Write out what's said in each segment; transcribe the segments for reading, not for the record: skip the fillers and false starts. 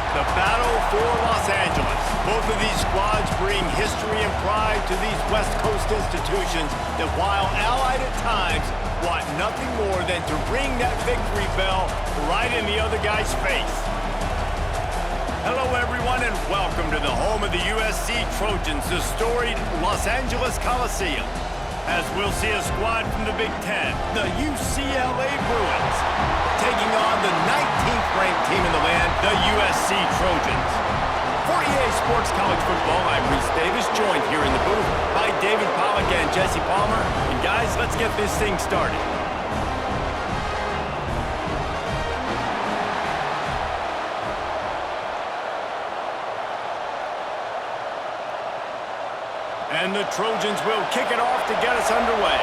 The battle for Los Angeles. Both of these squads bring history and pride to these West Coast institutions that, while allied at times, want nothing more than to ring that victory bell right in the other guy's face. Hello, everyone, and welcome to the home of the USC Trojans, the storied Los Angeles Coliseum. As we'll see a squad from the Big Ten, the UCLA Bruins, taking on the 19th ranked team in the land, the USC Trojans. For EA Sports College Football, I'm Reese Davis, joined here in the booth by David Pollack and Jesse Palmer. And guys, let's get this thing started. And the Trojans will kick it off to get us underway.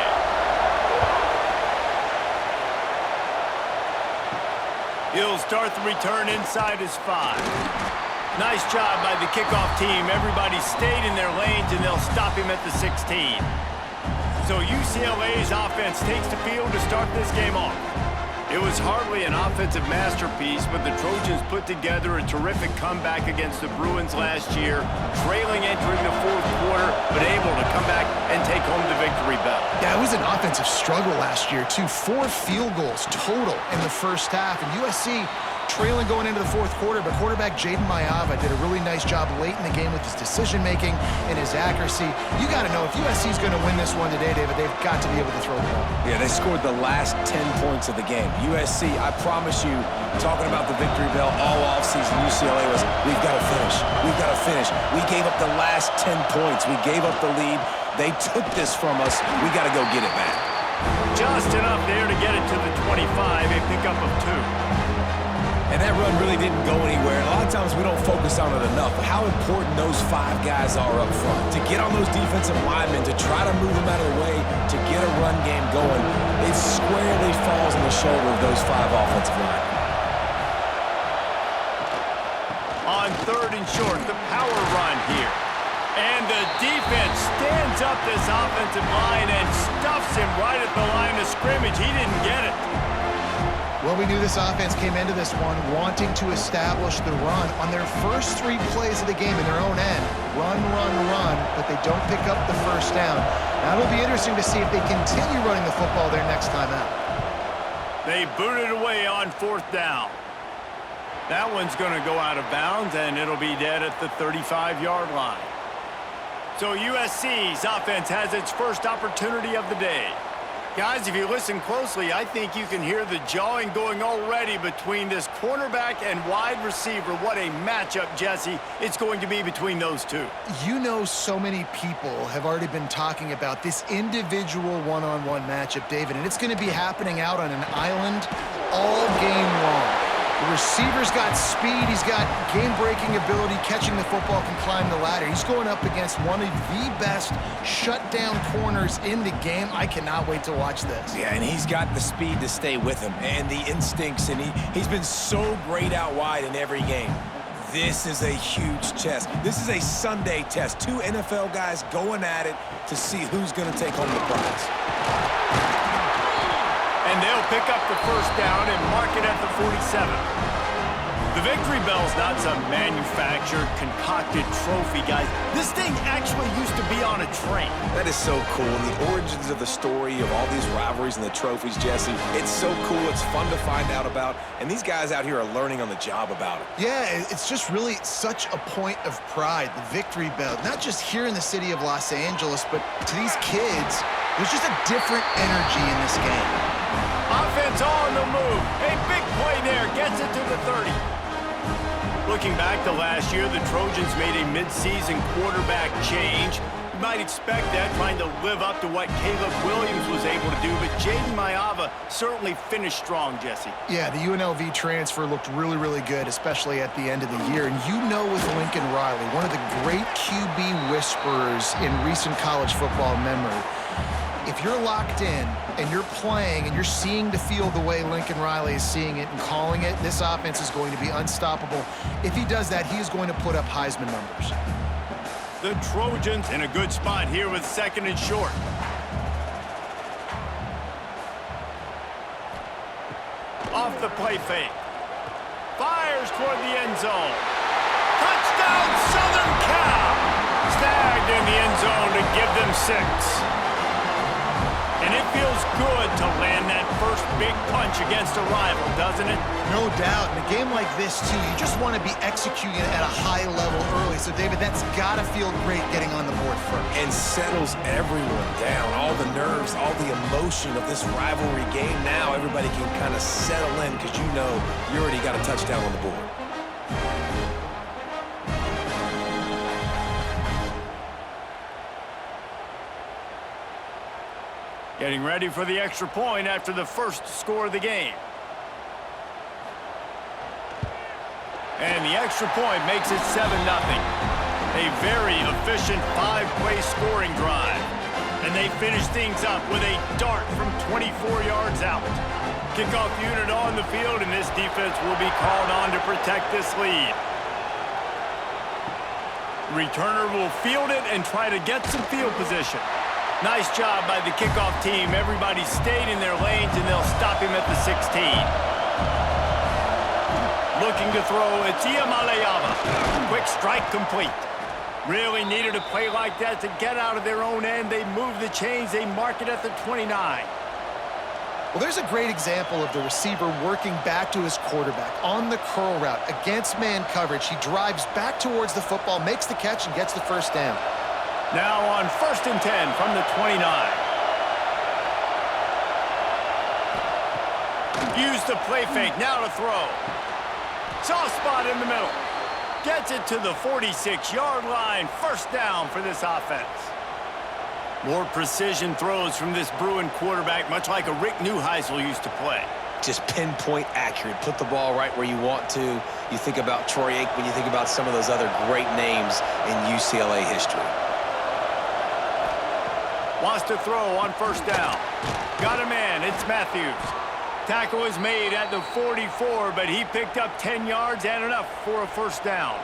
He'll start the return inside his 5. Nice job by the kickoff team. Everybody stayed in their lanes, and they'll stop him at the 16. So UCLA's offense takes the field to start this game off. It was hardly an offensive masterpiece, but the Trojans put together a terrific comeback against the Bruins last year, trailing entering the fourth quarter, but able to come back and take home the victory bell. Yeah, it was an offensive struggle last year, too. 4 field goals total in the first half, and USC trailing going into the fourth quarter, but quarterback Jaden Mayava did a really nice job late in the game with his decision-making and his accuracy. You got to know, if USC is going to win this one today, David, they've got to be able to throw the ball. Yeah, they scored the last 10 points of the game. USC, I promise you, talking about the victory bell all offseason, UCLA was, we've got to finish. We've got to finish. We gave up the last 10 points. We gave up the lead. They took this from us. We got to go get it back. Just enough there to get it to the 25, a pickup of 2. And that run really didn't go anywhere. A lot of times we don't focus on it enough, but how important those 5 guys are up front. To get on those defensive linemen, to try to move them out of the way, to get a run game going, it squarely falls on the shoulder of those 5 offensive linemen. On 3rd and short, the power run here. And the defense stands up this offensive line and stuffs him right at the line of scrimmage. He didn't get it. Well, we knew this offense came into this one wanting to establish the run on their first 3 plays of the game in their own end. Run, run, run, but they don't pick up the first down. Now it'll be interesting to see if they continue running the football their next time out. They booted away on 4th down. That one's going to go out of bounds, and it'll be dead at the 35-yard line. So USC's offense has its first opportunity of the day. Guys, if you listen closely, I think you can hear the jawing going already between this cornerback and wide receiver. What a matchup, Jesse, it's going to be between those two. You know, so many people have already been talking about this individual one-on-one matchup, David, and it's going to be happening out on an island all game long. The receiver's got speed, he's got game-breaking ability, catching the football, can climb the ladder. He's going up against one of the best shutdown corners in the game. I cannot wait to watch this. Yeah, and he's got the speed to stay with him and the instincts, and he's been so great out wide in every game. This is a huge test. This is a Sunday test. 2 NFL guys going at it to see who's going to take home the prize. And they'll pick up the first down and mark it at the 47. The victory bell's not some manufactured, concocted trophy, guys. This thing actually used to be on a train. That is so cool. And the origins of the story of all these rivalries and the trophies, Jesse, it's so cool. It's fun to find out about. And these guys out here are learning on the job about it. Yeah, it's just really such a point of pride, the victory bell. Not just here in the city of Los Angeles, but to these kids, there's just a different energy in this game. Offense on the move. A big play there. Gets it to the 30. Looking back to last year, the Trojans made a midseason quarterback change. You might expect that, trying to live up to what Caleb Williams was able to do, but Jaden Mayava certainly finished strong, Jesse. Yeah, the UNLV transfer looked really, really good, especially at the end of the year. And you know, with Lincoln Riley, one of the great QB whisperers in recent college football memory, if you're locked in and you're playing and you're seeing the field the way Lincoln Riley is seeing it and calling it, this offense is going to be unstoppable. If he does that, he is going to put up Heisman numbers. The Trojans in a good spot here with 2nd and short. Off the play fake. Fires toward the end zone. Touchdown, Southern Cal! Snagged in the end zone to give them 6. And it feels good to land that first big punch against a rival, doesn't it? No doubt. In a game like this, too, you just want to be executing at a high level early. So, David, that's got to feel great getting on the board first. And settles everyone down. All the nerves, all the emotion of this rivalry game. Now everybody can kind of settle in because you know you already got a touchdown on the board. Getting ready for the extra point after the first score of the game. And the extra point makes it 7-0. A very efficient 5-play scoring drive. And they finish things up with a dart from 24 yards out. Kickoff unit on the field, and this defense will be called on to protect this lead. Returner will field it and try to get some field position. Nice job by the kickoff team. Everybody stayed in their lanes, and they'll stop him at the 16. Looking to throw, it's Iamaleava. Quick strike complete. Really needed a play like that to get out of their own end. They move the chains. They mark it at the 29. Well, there's a great example of the receiver working back to his quarterback on the curl route against man coverage. He drives back towards the football, makes the catch, and gets the first down. Now on 1st and 10 from the 29. Use the play fake, now to throw. Soft spot in the middle. Gets it to the 46-yard line. First down for this offense. More precision throws from this Bruin quarterback, much like a Rick Neuheisel used to play. Just pinpoint accurate. Put the ball right where you want to. You think about Troy Aikman, you think about some of those other great names in UCLA history. Wants to throw on first down. Got a man, it's Matthews. Tackle is made at the 44, but he picked up 10 yards and enough for a first down.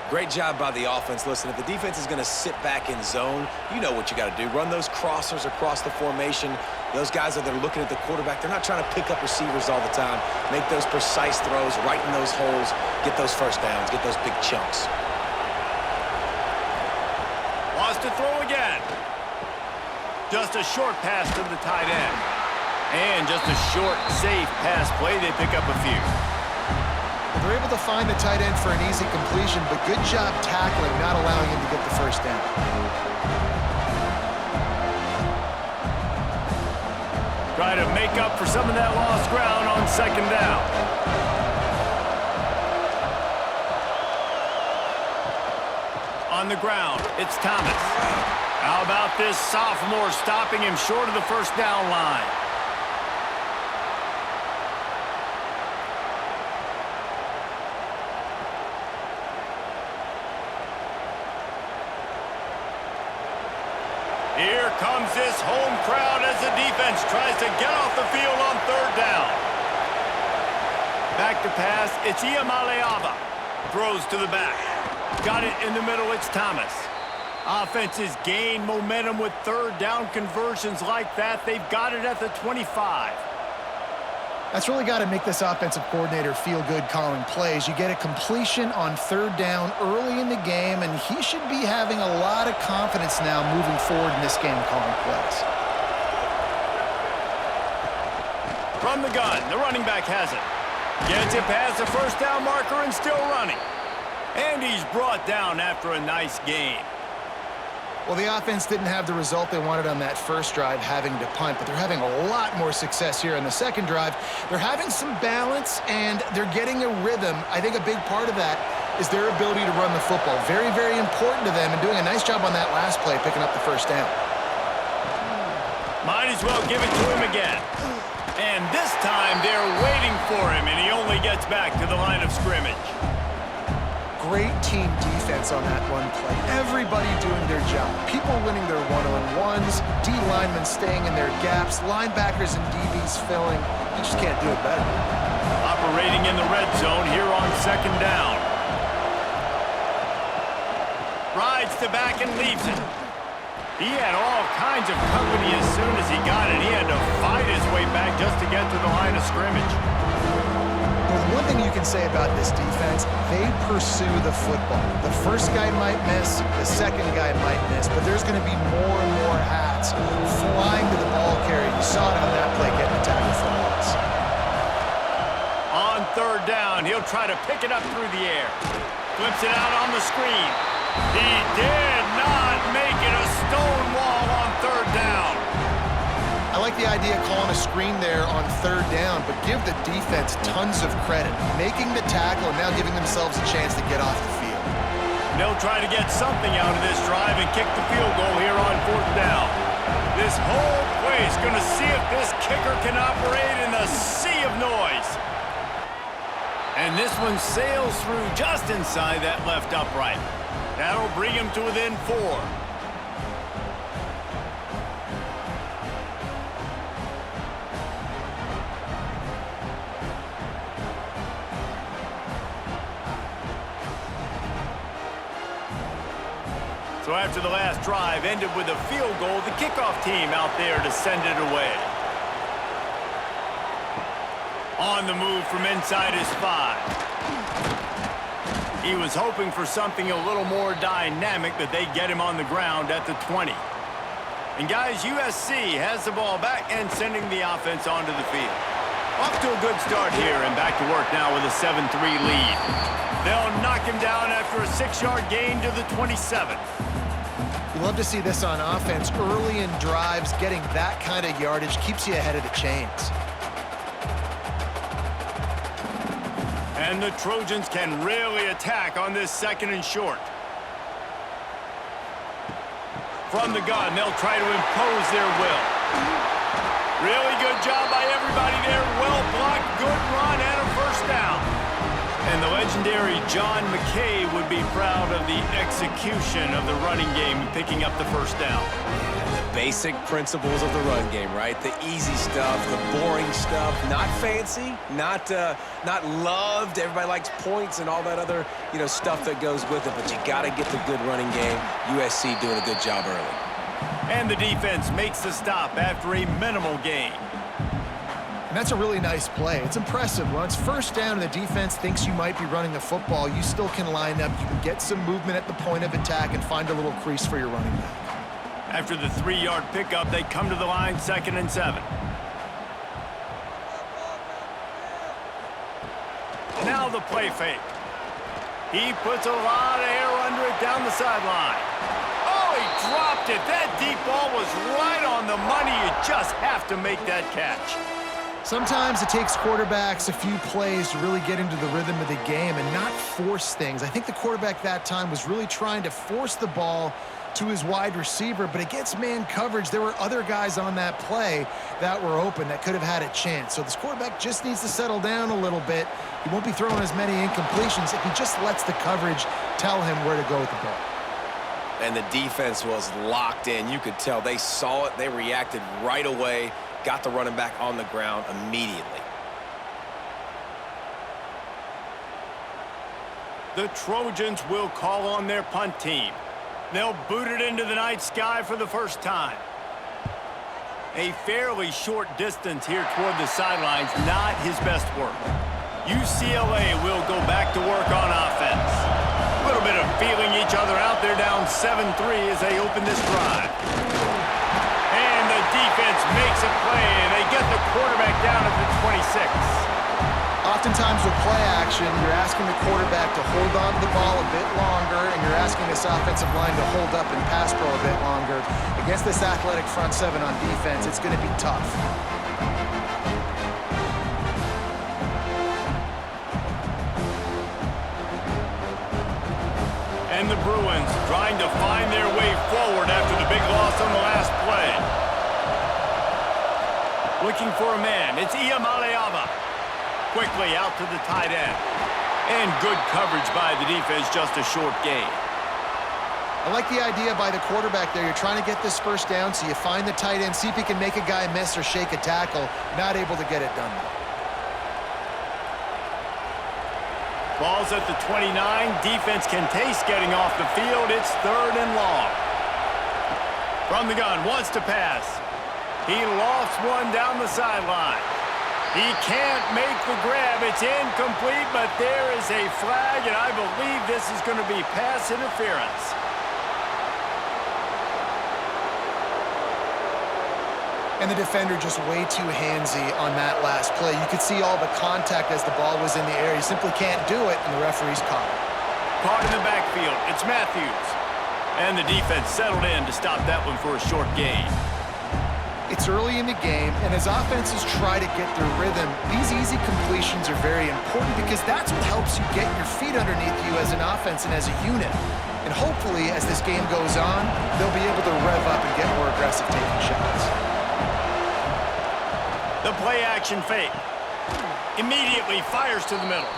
Great job by the offense. Listen, if the defense is going to sit back in zone, you know what you got to do. Run those crossers across the formation. Those guys that are looking at the quarterback, they're not trying to pick up receivers all the time. Make those precise throws, right in those holes, get those first downs, get those big chunks. Wants to throw again. Just a short pass to the tight end. And just a short, safe pass play. They pick up a few. They're able to find the tight end for an easy completion, but good job tackling, not allowing him to get the first down. Try to make up for some of that lost ground on second down. On the ground, it's Thomas. How about this sophomore stopping him short of the first down line? Here comes this home crowd as the defense tries to get off the field on third down. Back to pass, it's Iamaleava. Throws to the back. Got it in the middle, it's Thomas. Offenses gain momentum with third down conversions like that. They've got it at the 25. That's really got to make this offensive coordinator feel good calling plays. You get a completion on third down early in the game, and he should be having a lot of confidence now moving forward in this game calling plays. From the gun, the running back has it. Gets it past the first down marker and still running. And he's brought down after a nice gain. Well, the offense didn't have the result they wanted on that first drive, having to punt, but they're having a lot more success here in the second drive. They're having some balance, and they're getting a rhythm. I think a big part of that is their ability to run the football. Very, very important to them, and doing a nice job on that last play, picking up the first down. Might as well give it to him again. And this time, they're waiting for him, and he only gets back to the line of scrimmage. Great team defense on that one play. Everybody doing their job. People winning their one-on-ones, D linemen staying in their gaps, linebackers and DBs filling. You just can't do it better. Operating in the red zone here on second down. Rides to back and leaves it. He had all kinds of company as soon as he got it. He had to fight his way back just to get to the line of scrimmage. With One thing you can say about this defense, they pursue the football. The first guy might miss, the second guy might miss, but there's going to be more and more hats flying to the ball carrier. You saw it on that play getting the tackle for loss. On third down, he'll try to pick it up through the air. Flips it out on the screen. He did not make it a stone wall on third down. I like the idea of calling a screen there on third down, but give the defense tons of credit, making the tackle and now giving themselves a chance to get off the field. They'll try to get something out of this drive and kick the field goal here on fourth down. This whole play is going to see if this kicker can operate in the sea of noise. And this one sails through just inside that left upright. That'll bring him to within 4. So after the last drive ended with a field goal, the kickoff team out there to send it away. On the move from inside his 5. He was hoping for something a little more dynamic, but they get him on the ground at the 20. And guys, USC has the ball back and sending the offense onto the field. Off to a good start here and back to work now with a 7-3 lead. They'll knock him down after a 6-yard gain to the 27. You love to see this on offense. Early in drives, getting that kind of yardage keeps you ahead of the chains. And the Trojans can really attack on this 2nd and short. From the gun, they'll try to impose their will. Really good job by everybody there. Well blocked, good run, and a first down. And the legendary John McKay would be proud of the execution of the running game, picking up the first down. The basic principles of the run game, right? The easy stuff, the boring stuff, not fancy, not loved. Everybody likes points and all that other, stuff that goes with it. But you got to get the good running game. USC doing a good job early. And the defense makes the stop after a minimal gain. And that's a really nice play. It's impressive. When it's first down and the defense thinks you might be running the football, you still can line up. You can get some movement at the point of attack and find a little crease for your running back. After the 3-yard pickup, they come to the line 2nd and 7. Now the play fake. He puts a lot of air under it down the sideline. Oh, he dropped it. That deep ball was right on the money. You just have to make that catch. Sometimes it takes quarterbacks a few plays to really get into the rhythm of the game and not force things. I think the quarterback that time was really trying to force the ball to his wide receiver, but against man coverage, there were other guys on that play that were open that could have had a chance. So this quarterback just needs to settle down a little bit. He won't be throwing as many incompletions if he just lets the coverage tell him where to go with the ball. And the defense was locked in. You could tell they saw it. They reacted right away. Got the running back on the ground immediately. The Trojans will call on their punt team. They'll boot it into the night sky for the first time. A fairly short distance here toward the sidelines, not his best work. UCLA will go back to work on offense. A little bit of feeling each other out there, down 7-3 as they open this drive. And the defense makes a play, and they get the quarterback down at the 26. Oftentimes with play action, you're asking the quarterback to hold on to the ball a bit longer, and you're asking this offensive line to hold up and pass pro a bit longer. Against this athletic front 7 on defense, it's going to be tough. And the Bruins trying to find their way forward after the big loss on the last play. Looking for a man, it's Iamaleava. Quickly out to the tight end. And good coverage by the defense, just a short gain. I like the idea by the quarterback there. You're trying to get this first down, so you find the tight end, see if he can make a guy miss or shake a tackle. Not able to get it done. Ball's at the 29. Defense can taste getting off the field. It's 3rd and long. From the gun, wants to pass. He lofts one down the sideline. He can't make the grab. It's incomplete, but there is a flag, and I believe this is going to be pass interference. And the defender just way too handsy on that last play. You could see all the contact as the ball was in the air. He simply can't do it, and the referee's caught it. Caught in the backfield. It's Matthews. And the defense settled in to stop that one for a short gain. It's early in the game, and as offenses try to get their rhythm, these easy completions are very important because that's what helps you get your feet underneath you as an offense and as a unit. And hopefully, as this game goes on, they'll be able to rev up and get more aggressive taking shots. The play-action fake. Immediately fires to the middle.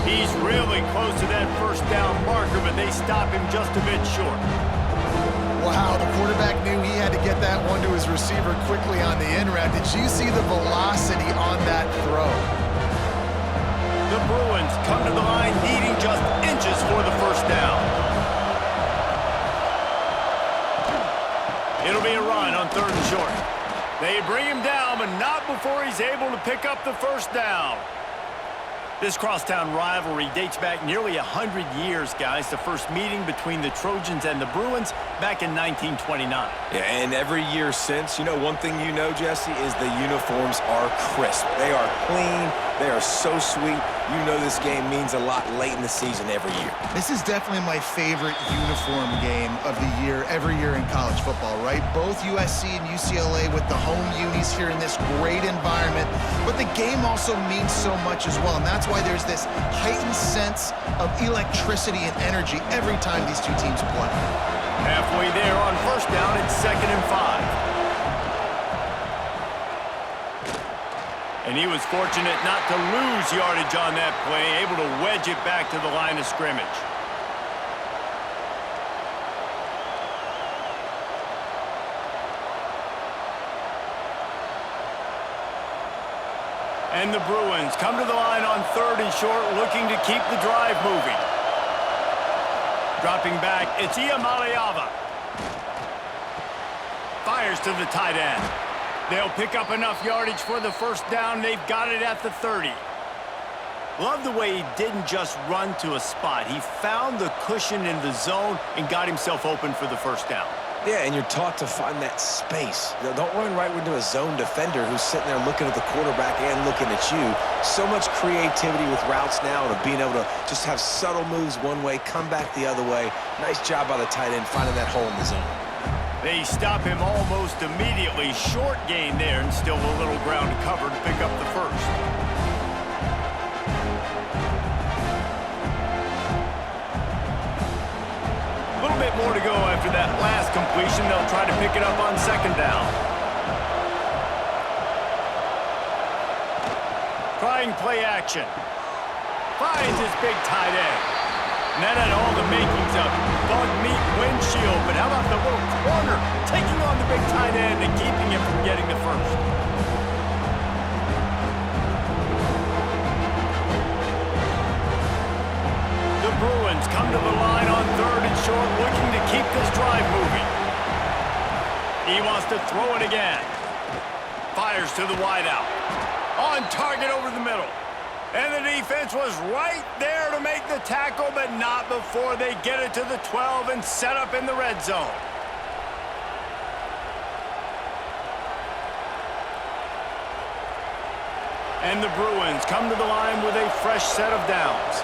He's really close to that first down marker, but they stop him just a bit short. Wow, the quarterback knew he had to get that one to his receiver quickly on the in route. Did you see the velocity on that throw? The Bruins come to the line needing just inches for the first down. It'll be a run on 3rd and short. They bring him down, but not before he's able to pick up the first down. This crosstown rivalry dates back nearly 100 years, guys. The first meeting between the Trojans and the Bruins back in 1929. Yeah, and every year since, one thing you know, Jesse, is the uniforms are crisp. They are clean. They are so sweet. You know this game means a lot late in the season every year. This is definitely my favorite uniform game of the year, every year in college football, right? Both USC and UCLA with the home unis here in this great environment. But the game also means so much as well, and that's why there's this heightened sense of electricity and energy every time these two teams play. Halfway there on first down, it's 2nd and 5. And he was fortunate not to lose yardage on that play, able to wedge it back to the line of scrimmage. And the Bruins come to the line on 3rd and short, looking to keep the drive moving. Dropping back, it's Iamaleava. Fires to the tight end. They'll pick up enough yardage for the first down. They've got it at the 30. Love the way he didn't just run to a spot. He found the cushion in the zone and got himself open for the first down. Yeah, and you're taught to find that space. Don't run right into a zone defender who's sitting there looking at the quarterback and looking at you. So much creativity with routes now to being able to just have subtle moves one way, come back the other way. Nice job by the tight end finding that hole in the zone. They stop him almost immediately. Short gain there and still a little ground to cover to pick up the first. A little bit more to go after that last completion. They'll try to pick it up on 2nd down. Trying play action. Finds his big tight end. And that had all the makings of bug meat windshield. But how about the little corner taking on the big tight end and keeping him from getting the first? The Bruins come to the line on 3rd and short, looking to keep this drive moving. He wants to throw it again. Fires to the wideout. On target over the middle. And the defense was right there to make the tackle, but not before they get it to the 12 and set up in the red zone. And the Bruins come to the line with a fresh set of downs.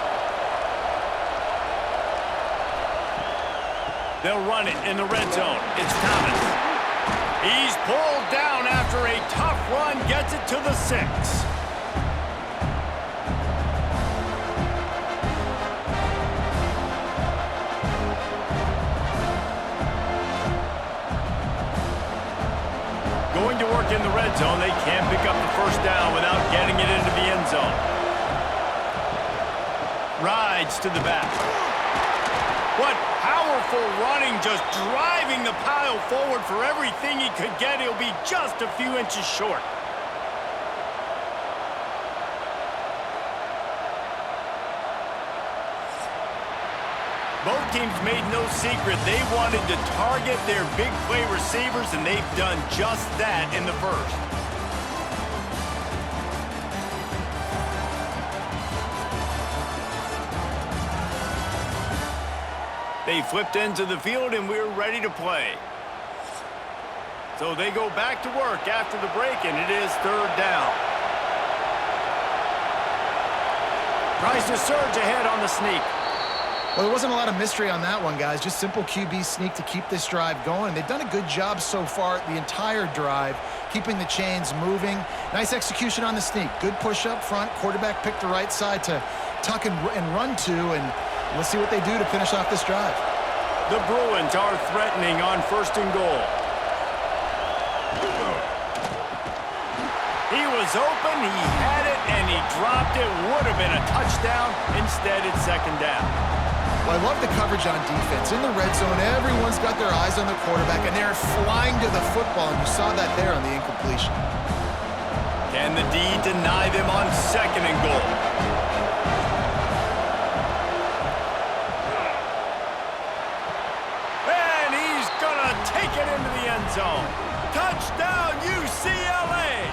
They'll run it in the red zone. It's Thomas. He's pulled down after a tough run, gets it to the 6. Going to work in the red zone. They can't pick up the first down without getting it into the end zone. Rides to the back. What powerful running, just driving the pile forward for everything he could get. He'll be just a few inches short. Both teams made no secret they wanted to target their big play receivers, and they've done just that in the first. They flipped into the field, and we're ready to play. So they go back to work after the break, and it is third down. Tries to surge ahead on the sneak. Well, there wasn't a lot of mystery on that one, guys. Just simple QB sneak to keep this drive going. They've done a good job so far the entire drive, keeping the chains moving. Nice execution on the sneak. Good push up front. Quarterback picked the right side to tuck and run to, and let's see what they do to finish off this drive. The Bruins are threatening on first and goal. He was open, he had it, and he dropped it. Would have been a touchdown. Instead, it's second down. Well, I love the coverage on defense. In the red zone, everyone's got their eyes on the quarterback, and they're flying to the football, and you saw that there on the incompletion. Can the D deny them on second and goal? And he's going to take it into the end zone. Touchdown, UCLA!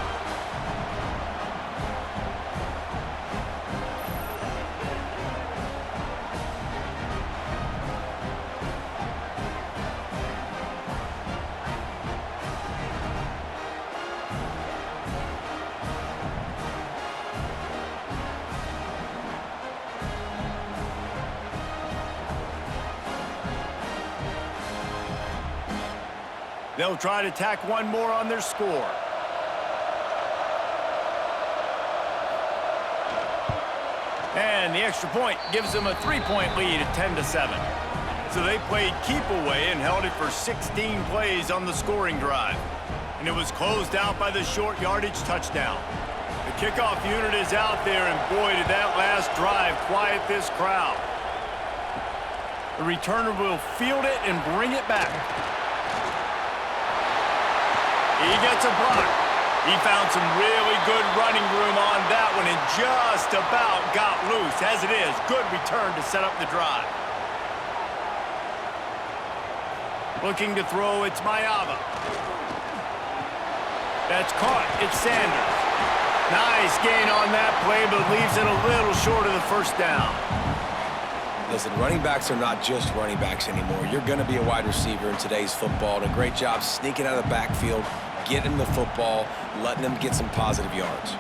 They'll try to tack one more on their score. And the extra point gives them a 3-point lead at 10-7. So they played keep away and held it for 16 plays on the scoring drive. And it was closed out by the short yardage touchdown. The kickoff unit is out there, and boy, did that last drive quiet this crowd. The returner will field it and bring it back. He gets a block. He found some really good running room on that one and just about got loose. As it is, good return to set up the drive. Looking to throw, it's Mayava. That's caught. It's Sanders. Nice gain on that play, but leaves it a little short of the first down. Listen, running backs are not just running backs anymore. You're going to be a wide receiver in today's football. And a great job sneaking out of the backfield, getting the football, letting them get some positive yards.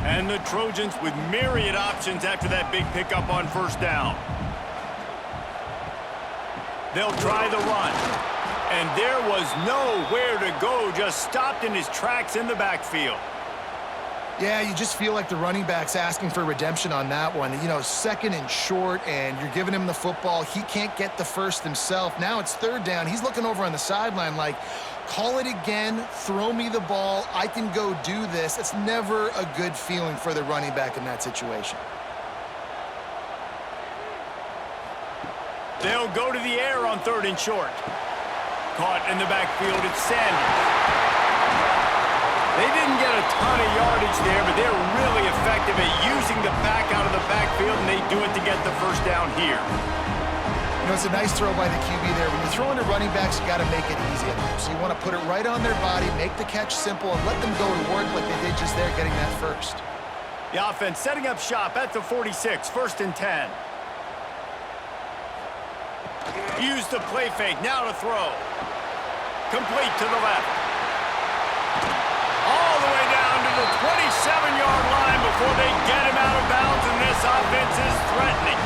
And the Trojans with myriad options after that big pickup on first down. They'll try the run. And there was nowhere to go, just stopped in his tracks in the backfield. Yeah, you just feel like the running back's asking for redemption on that one. You know, second and short, and you're giving him the football. He can't get the first himself. Now it's third down. He's looking over on the sideline like, call it again, throw me the ball, I can go do this. It's never a good feeling for the running back in that situation. They'll go to the air on third and short. Caught in the backfield, it's Sanders. They didn't get a ton of yardage there, but they're really effective at using the back out of the backfield, and they do it to get the first down here. You know, it's a nice throw by the QB there. When you're throwing to running backs, you got to make it easy. So you want to put it right on their body, make the catch simple, and let them go to work like they did just there, getting that first. The offense setting up shop at the 46, first and 10. Use the play fake, now to throw. Complete to the left. All the way down to the 27-yard line before they get him out of bounds, and this offense is threatening.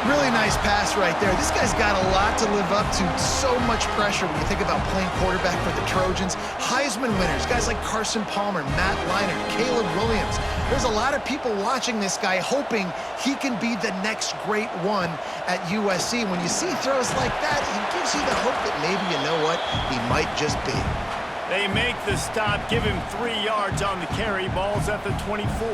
Really nice pass right there. This guy's got a lot to live up to. So much pressure when you think about playing quarterback for the Trojans. Heisman winners, guys like Carson Palmer, Matt Leinart, Caleb Williams. There's a lot of people watching this guy hoping he can be the next great one at USC. When you see throws like that, it gives you the hope that maybe, you know what, he might just be. They make the stop, give him 3 yards on the carry. Ball's at the 24.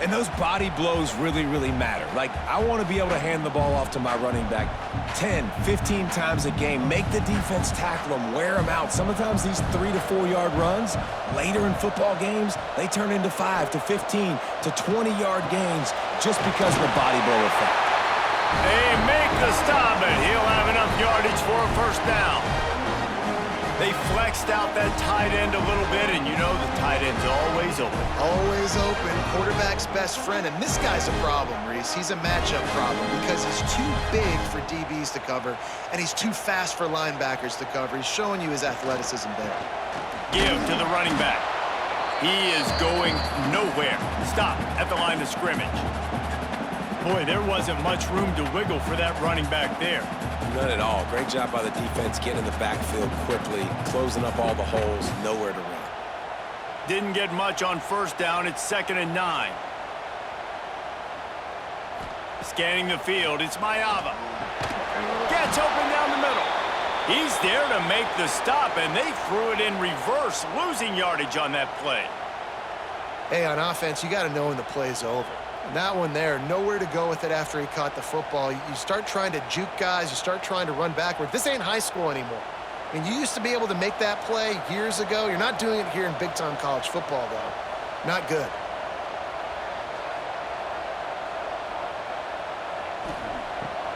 And those body blows really, really matter. Like, I want to be able to hand the ball off to my running back 10, 15 times a game. Make the defense tackle them, wear them out. Sometimes these 3 to 4 yard runs, later in football games, they turn into 5 to 15 to 20-yard gains just because of the body blow effect. They make the stop, and he'll have enough yardage for a first down. They flexed out that tight end a little bit, and you know the tight end's always open. Always open. Quarterback's best friend. And this guy's a problem, Reese. He's a matchup problem because he's too big for DBs to cover, and he's too fast for linebackers to cover. He's showing you his athleticism there. Give to the running back. He is going nowhere. Stop at the line of scrimmage. Boy, there wasn't much room to wiggle for that running back there. None at all. Great job by the defense getting in the backfield quickly, closing up all the holes, nowhere to run. Didn't get much on first down. It's 2nd and 9. Scanning the field, it's Mayava. Gets open down the middle. He's there to make the stop, and they threw it in reverse, losing yardage on that play. Hey, on offense, you got to know when the play's over. And that one there, nowhere to go with it after he caught the football. You start trying to juke guys. You start trying to run backward. This ain't high school anymore. I mean, you used to be able to make that play years ago. You're not doing it here in big-time college football, though. Not good.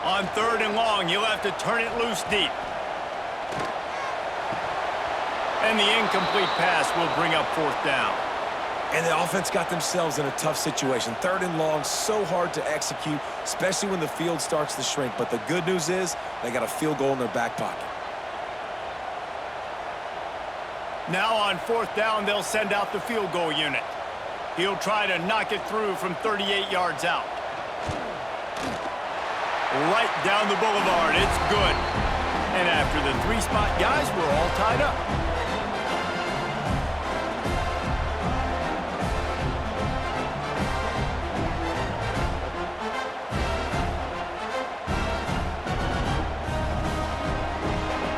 On 3rd and long, you'll have to turn it loose deep. And the incomplete pass will bring up 4th down. And the offense got themselves in a tough situation. 3rd and long, so hard to execute, especially when the field starts to shrink. But the good news is they got a field goal in their back pocket. Now on 4th down, they'll send out the field goal unit. He'll try to knock it through from 38 yards out. Right down the boulevard, it's good. And after the 3-spot guys, we're all tied up.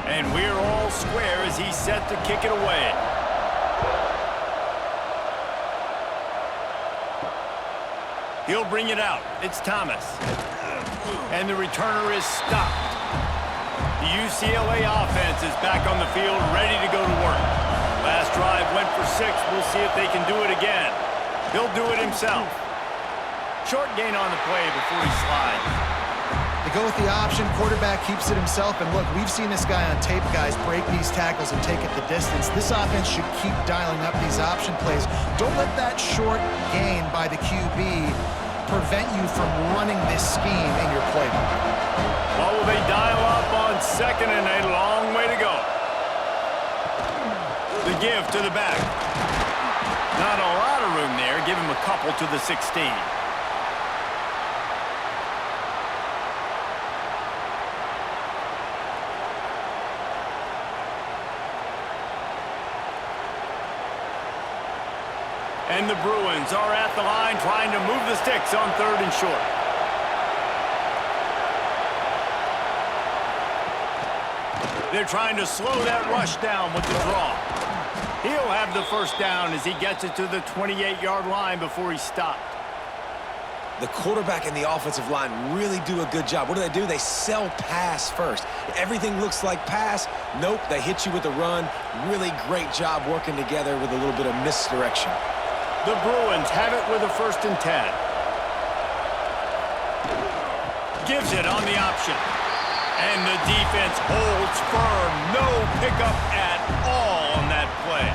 And we're all square as he's set to kick it away. He'll bring it out. It's Thomas. And the returner is stopped. The UCLA offense is back on the field, ready to go to work. Last drive went for 6. We'll see if they can do it again. He'll do it himself. Short gain on the play before he slides. They go with the option. Quarterback keeps it himself. And look, we've seen this guy on tape, guys, break these tackles and take it the distance. This offense should keep dialing up these option plays. Don't let that short gain by the QB prevent you from running this scheme in your playbook. Well, will they dial up on 2nd and a long way to go? The give to the back. Not a lot of room there. Give him a couple to the 16. And the Bruins are at the line trying to move the sticks on 3rd and short. They're trying to slow that rush down with the draw. He'll have the 1st down as he gets it to the 28-yard line before he's stopped. The quarterback and the offensive line really do a good job. What do? They sell pass first. Everything looks like pass. Nope, they hit you with a run. Really great job working together with a little bit of misdirection. The Bruins have it with a 1st and 10. Gives it on the option. And the defense holds firm. No pickup at all on that play.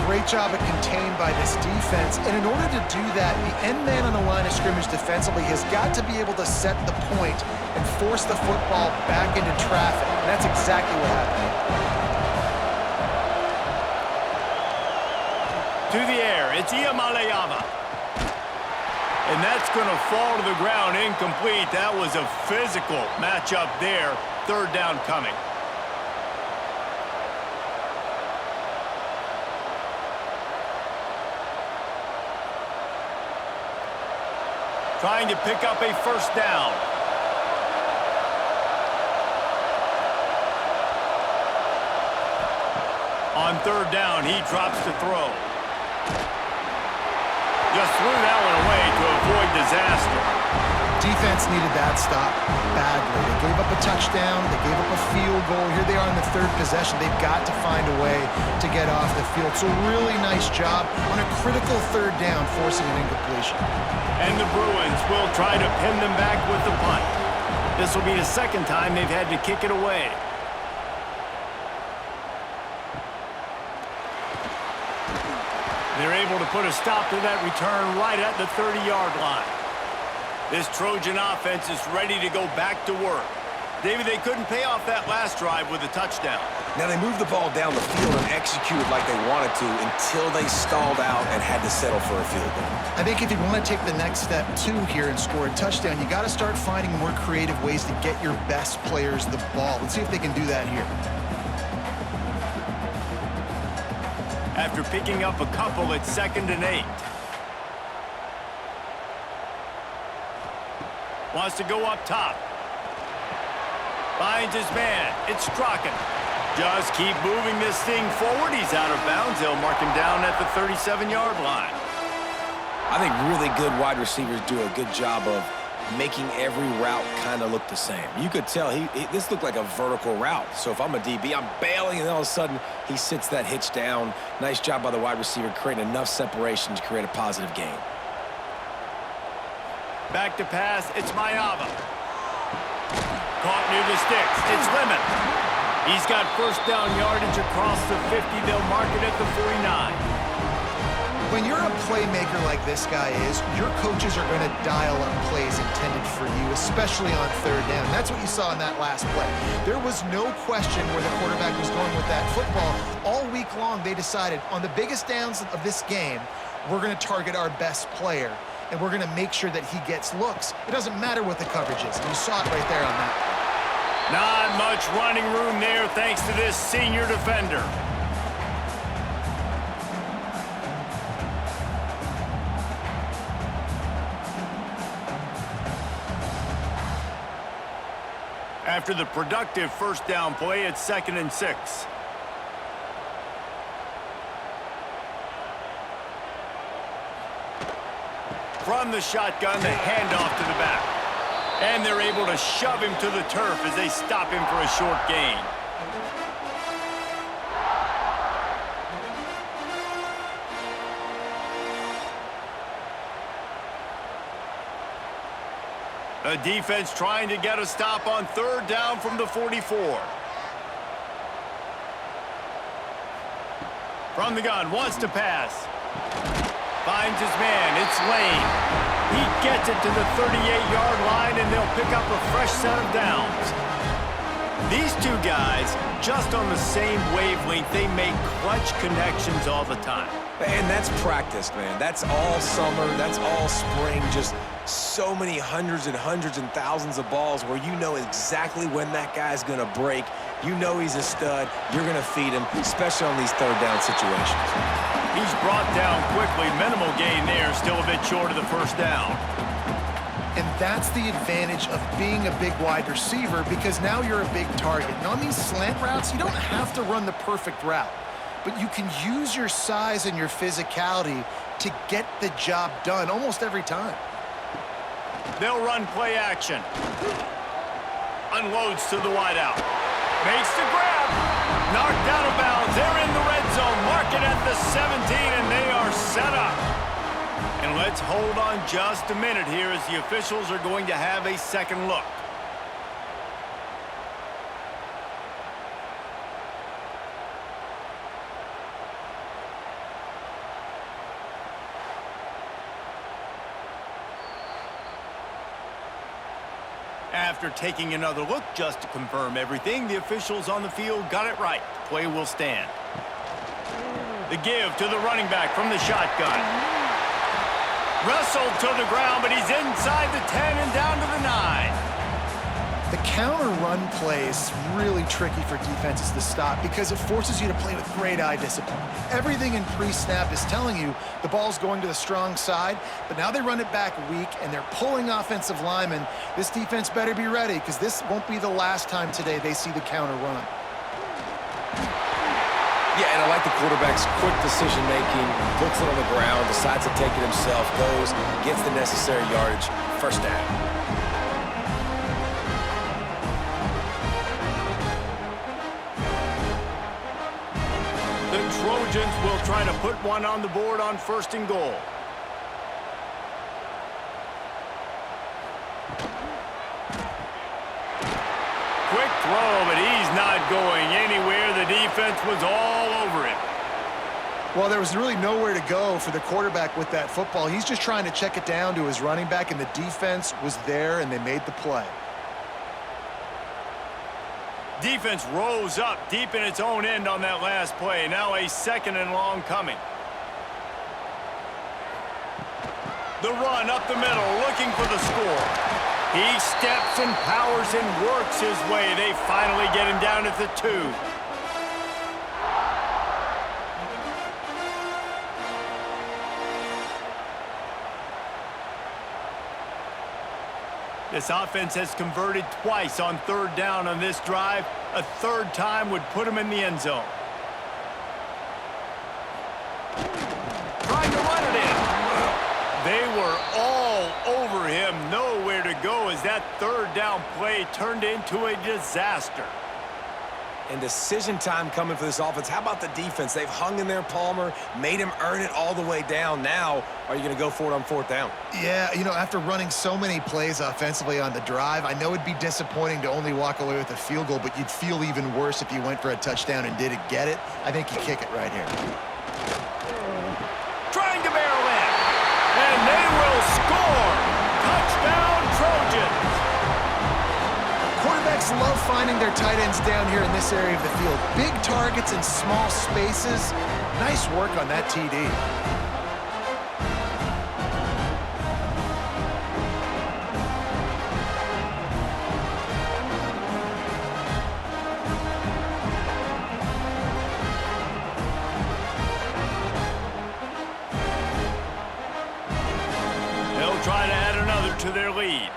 Great job at contained by this defense. And in order to do that, the end man on the line of scrimmage defensively has got to be able to set the point and force the football back into traffic. And that's exactly what happened. To the air, it's Iyamaleava. And that's going to fall to the ground incomplete. That was a physical matchup there. 3rd down coming. Trying to pick up a 1st down. On 3rd down, he drops to throw. Just threw that one away to avoid disaster. Defense needed that stop badly. They gave up a touchdown. They gave up a field goal. Here they are in the 3rd possession. They've got to find a way to get off the field. So really nice job on a critical 3rd down, forcing an incompletion. And the Bruins will try to pin them back with the punt. This will be the 2nd time they've had to kick it away. they're able to put a stop to that return right at the 30-yard line. This Trojan offense is ready to go back to work. David, they couldn't pay off that last drive with a touchdown. Now, they moved the ball down the field and executed like they wanted to until they stalled out and had to settle for a field goal. I think if you want to take the next step, too, here and score a touchdown, you got to start finding more creative ways to get your best players the ball. Let's see if they can do that here. After picking up a couple, it's 2nd and 8. Wants to go up top. Finds his man. It's Strachan. Just keep moving this thing forward. He's out of bounds. They'll mark him down at the 37-yard line. I think really good wide receivers do a good job of making every route kind of look the same. You could tell this looked like a vertical route. So if I'm a DB, I'm bailing, and all of a sudden he sits that hitch down. Nice job by the wide receiver creating enough separation to create a positive gain. Back to pass. It's Mayava. Caught near the sticks. It's Lemon. He's got first down yardage across the 50. They'll mark it at the 49. When you're a playmaker like this guy is, your coaches are going to dial up plays intended for you, especially on 3rd down. That's what you saw in that last play. There was no question where the quarterback was going with that football. All week long, they decided on the biggest downs of this game, we're going to target our best player, and we're going to make sure that he gets looks. It doesn't matter what the coverage is. You saw it right there on that. Not much running room there thanks to this senior defender. After the productive first down play, it's 2nd and 6. From the shotgun, the handoff to the back. And they're able to shove him to the turf as they stop him for a short gain. The defense trying to get a stop on 3rd down from the 44. From the gun, wants to pass. Finds his man, it's Lane. He gets it to the 38-yard line, and they'll pick up a fresh set of downs. These two guys, just on the same wavelength, they make clutch connections all the time. And that's practice, man. That's all summer. That's all spring. Just so many hundreds and thousands of balls where you know exactly when that guy's going to break. You know he's a stud. You're going to feed him, especially on these 3rd down situations. He's brought down quickly. Minimal gain there. Still a bit short of the first down. And that's the advantage of being a big wide receiver, because now you're a big target. And on these slant routes, you don't have to run the perfect route, but you can use your size and your physicality to get the job done almost every time. They'll run play action. Unloads to the wideout. Makes the grab. Knocked out of bounds. They're in the red zone. Mark it at the 17, and they are set up. And let's hold on just a minute here as the officials are going to have a second look. After taking another look just to confirm everything, the officials on the field got it right. Play will stand. The give to the running back from the shotgun. Wrestled to the ground, but he's inside the 10 and down to the 9. The counter run play is really tricky for defenses to stop because it forces you to play with great eye discipline. Everything in pre-snap is telling you the ball's going to the strong side, but now they run it back weak and they're pulling offensive linemen. This defense better be ready because this won't be the last time today they see the counter run. Yeah, and I like the quarterback's quick decision-making, puts it on the ground, decides to take it himself, goes, gets the necessary yardage, first down. The Trojans will try to put one on the board on 1st and goal. Quick throw, but he's not going anywhere. The defense was all over him. Well, there was really nowhere to go for the quarterback with that football. He's just trying to check it down to his running back, and the defense was there, and they made the play. Defense rose up deep in its own end on that last play. Now a second and long coming. The run up the middle, looking for the score. He steps and powers and works his way. They finally get him down at the 2. This offense has converted twice on 3rd down on this drive. A 3rd time would put him in the end zone. Trying to run it in. They were all over him. Nowhere to go as that 3rd down play turned into a disaster. And decision time coming for this offense. How about the defense? They've hung in there, Palmer, made him earn it all the way down. Now, are you going to go for it on 4th down? Yeah, you know, after running so many plays offensively on the drive, I know it'd be disappointing to only walk away with a field goal, but you'd feel even worse if you went for a touchdown and didn't get it. I think you kick it right here. Trying to barrel in, and they will score. Touchdown, Trojans. Quarterbacks love finding their tight ends down here in this area of the field. Big targets in small spaces. Nice work on that TD. They'll try to add another to their lead.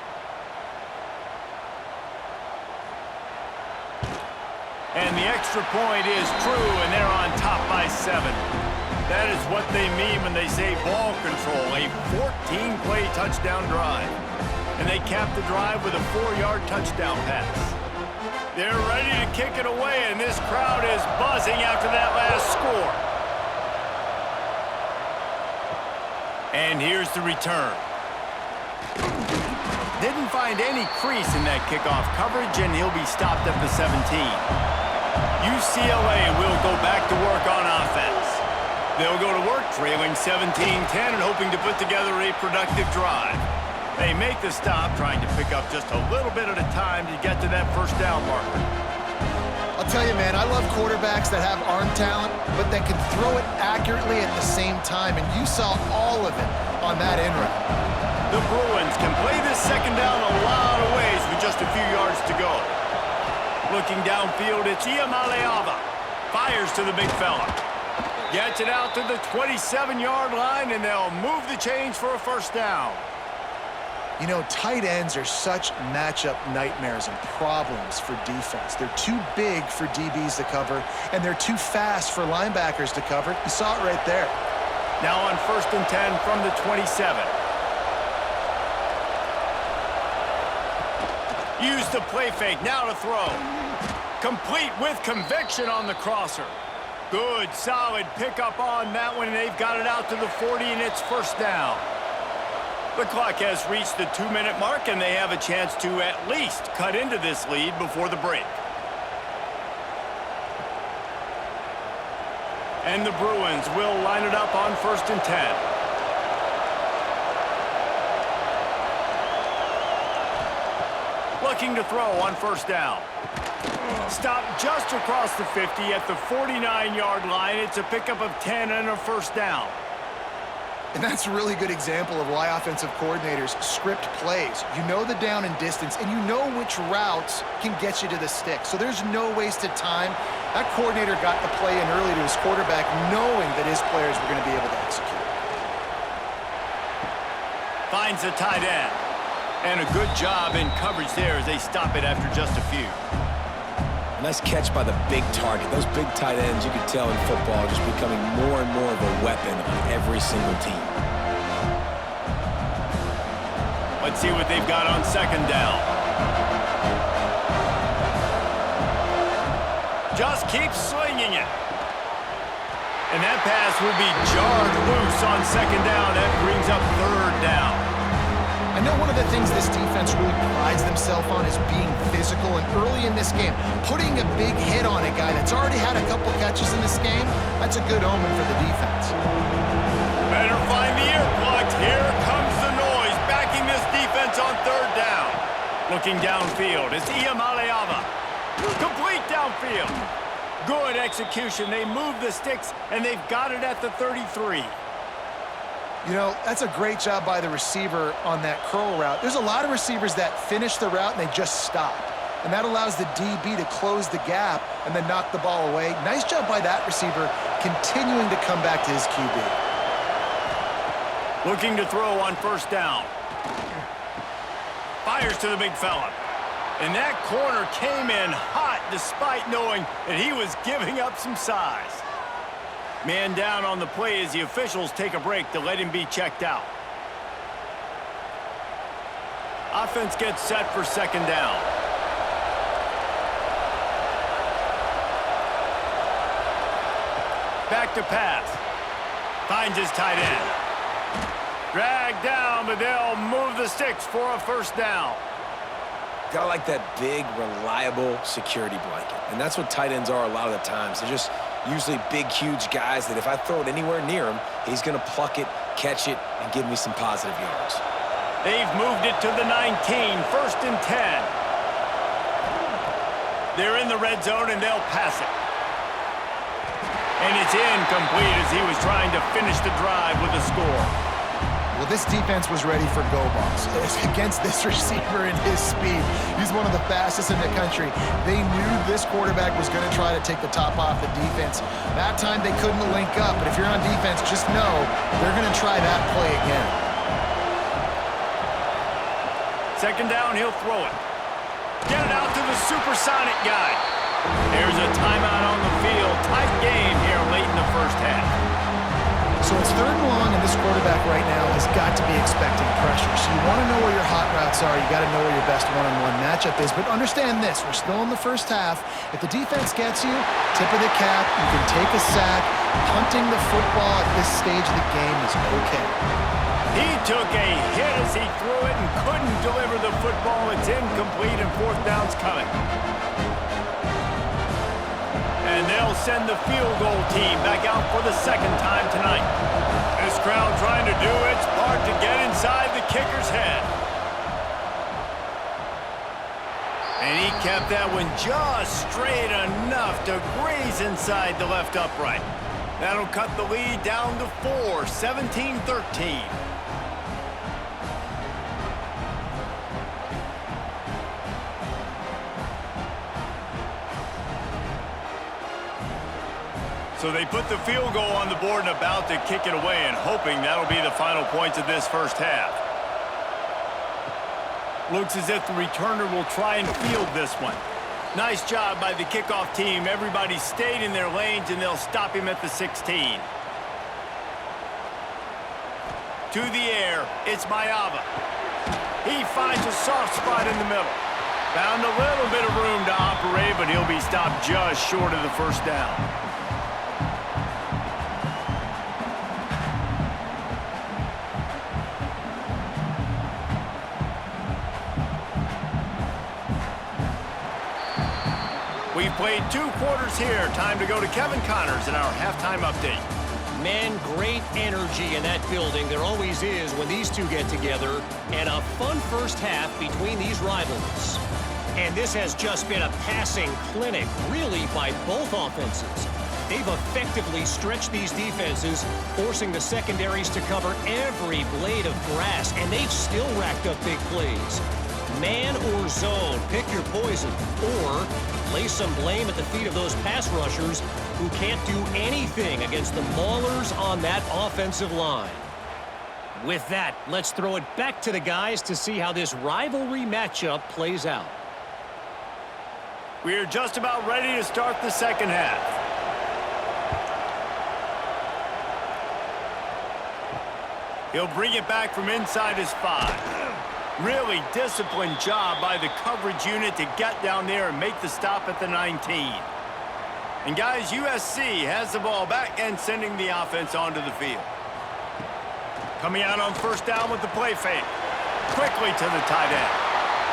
And the extra point is true, and they're on top by 7. That is what they mean when they say ball control, a 14-play touchdown drive. And they cap the drive with a 4-yard touchdown pass. They're ready to kick it away, and this crowd is buzzing after that last score. And here's the return. Didn't find any crease in that kickoff coverage, and he'll be stopped at the 17. UCLA will go back to work on offense. They'll go to work trailing 17-10 and hoping to put together a productive drive. They make the stop, trying to pick up just a little bit at a time to get to that 1st down marker. I'll tell you, man, I love quarterbacks that have arm talent, but that can throw it accurately at the same time, and you saw all of it on that end route. The Bruins can play this 2nd down a lot of ways with just a few yards to go. Looking downfield, it's Iamaleava. Fires to the big fella. Gets it out to the 27-yard line, and they'll move the chains for a 1st down. You know, tight ends are such matchup nightmares and problems for defense. They're too big for DBs to cover, and they're too fast for linebackers to cover. You saw it right there. Now on 1st and 10 from the 27. Use the play fake, now to throw. Complete with conviction on the crosser. Good, solid pickup on that one, and they've got it out to the 40, and it's 1st down. The clock has reached the 2-minute mark, and they have a chance to at least cut into this lead before the break. And the Bruins will line it up on 1st and 10. Looking to throw on 1st down. Stopped just across the 50 at the 49-yard line. It's a pickup of 10 and a 1st down. And that's a really good example of why offensive coordinators script plays. You know the down and distance, and you know which routes can get you to the stick. So there's no wasted time. That coordinator got the play in early to his quarterback, knowing that his players were going to be able to execute. Finds the tight end. And a good job in coverage there as they stop it after just a few. Nice catch by the big target. Those big tight ends, you can tell in football, are just becoming more and more of a weapon on every single team. Let's see what they've got on 2nd down. Just keep slinging it. And that pass will be jarred loose on 2nd down. That brings up 3rd down. I know one of the things this defense really prides themselves on is being physical, and early in this game, putting a big hit on a guy that's already had a couple catches in this game, that's a good omen for the defense. Better find the earplugs. Here comes the noise, backing this defense on third down. Looking downfield, it's Iamaleava. Complete downfield. Good execution. They move the sticks, and they've got it at the 33. You know, that's a great job by the receiver on that curl route. There's a lot of receivers that finish the route and they just stop. And that allows the DB to close the gap and then knock the ball away. Nice job by that receiver continuing to come back to his QB. Looking to throw on first down. Fires to the big fella. And that corner came in hot despite knowing that he was giving up some size. Man down on the play as the officials take a break to let him be checked out. Offense gets set for second down. Back to pass. Finds his tight end. Dragged down, but they'll move the sticks for a first down. Gotta like that big, reliable security blanket. And that's what tight ends are a lot of the times. They're just usually big, huge guys that if I throw it anywhere near him, he's going to pluck it, catch it, and give me some positive yards. They've moved it to the 19, first and 10. They're in the red zone, and they'll pass it. And it's incomplete as he was trying to finish the drive with a score. Well, this defense was ready for go balls against this receiver and his speed. He's one of the fastest in the country. They knew this quarterback was going to try to take the top off the defense. That time they couldn't link up, but if you're on defense, just know they're going to try that play again. Second down, he'll throw it. Get it out to the supersonic guy. There's a timeout on the field. Tight game here late in the first half. So it's third and long, and this quarterback right now has got to be expecting pressure. So you want to know where your hot routes are. You got to know where your best one-on-one matchup is. But understand this, we're still in the first half. If the defense gets you, tip of the cap, you can take a sack. Punting the football at this stage of the game is okay. He took a hit as he threw it and couldn't deliver the football. It's incomplete, and fourth down's coming. And they'll send the field goal team back out for the second time tonight. This crowd trying to do its part to get inside the kicker's head. And he kept that one just straight enough to graze inside the left upright. That'll cut the lead down to 4, 17-13. So they put the field goal on the board and about to kick it away, and hoping that'll be the final points of this first half. Looks as if the returner will try and field this one. Nice job by the kickoff team. Everybody stayed in their lanes, and they'll stop him at the 16. To the air, it's Maeva. He finds a soft spot in the middle. Found a little bit of room to operate, but he'll be stopped just short of the first down. We've played 2 quarters here. Time to go to Kevin Connors in our halftime update. Man, great energy in that building. There always is when these two get together. And a fun first half between these rivals. And this has just been a passing clinic, really, by both offenses. They've effectively stretched these defenses, forcing the secondaries to cover every blade of grass. And they've still racked up big plays. Man or zone, pick your poison. Or lay some blame at the feet of those pass rushers who can't do anything against the maulers on that offensive line. With that, let's throw it back to the guys to see how this rivalry matchup plays out. We're just about ready to start the second half. He'll bring it back from inside his 5. Really disciplined job by the coverage unit to get down there and make the stop at the 19. And guys, USC has the ball back and sending the offense onto the field. Coming out on first down with the play fake. quickly to the tight end.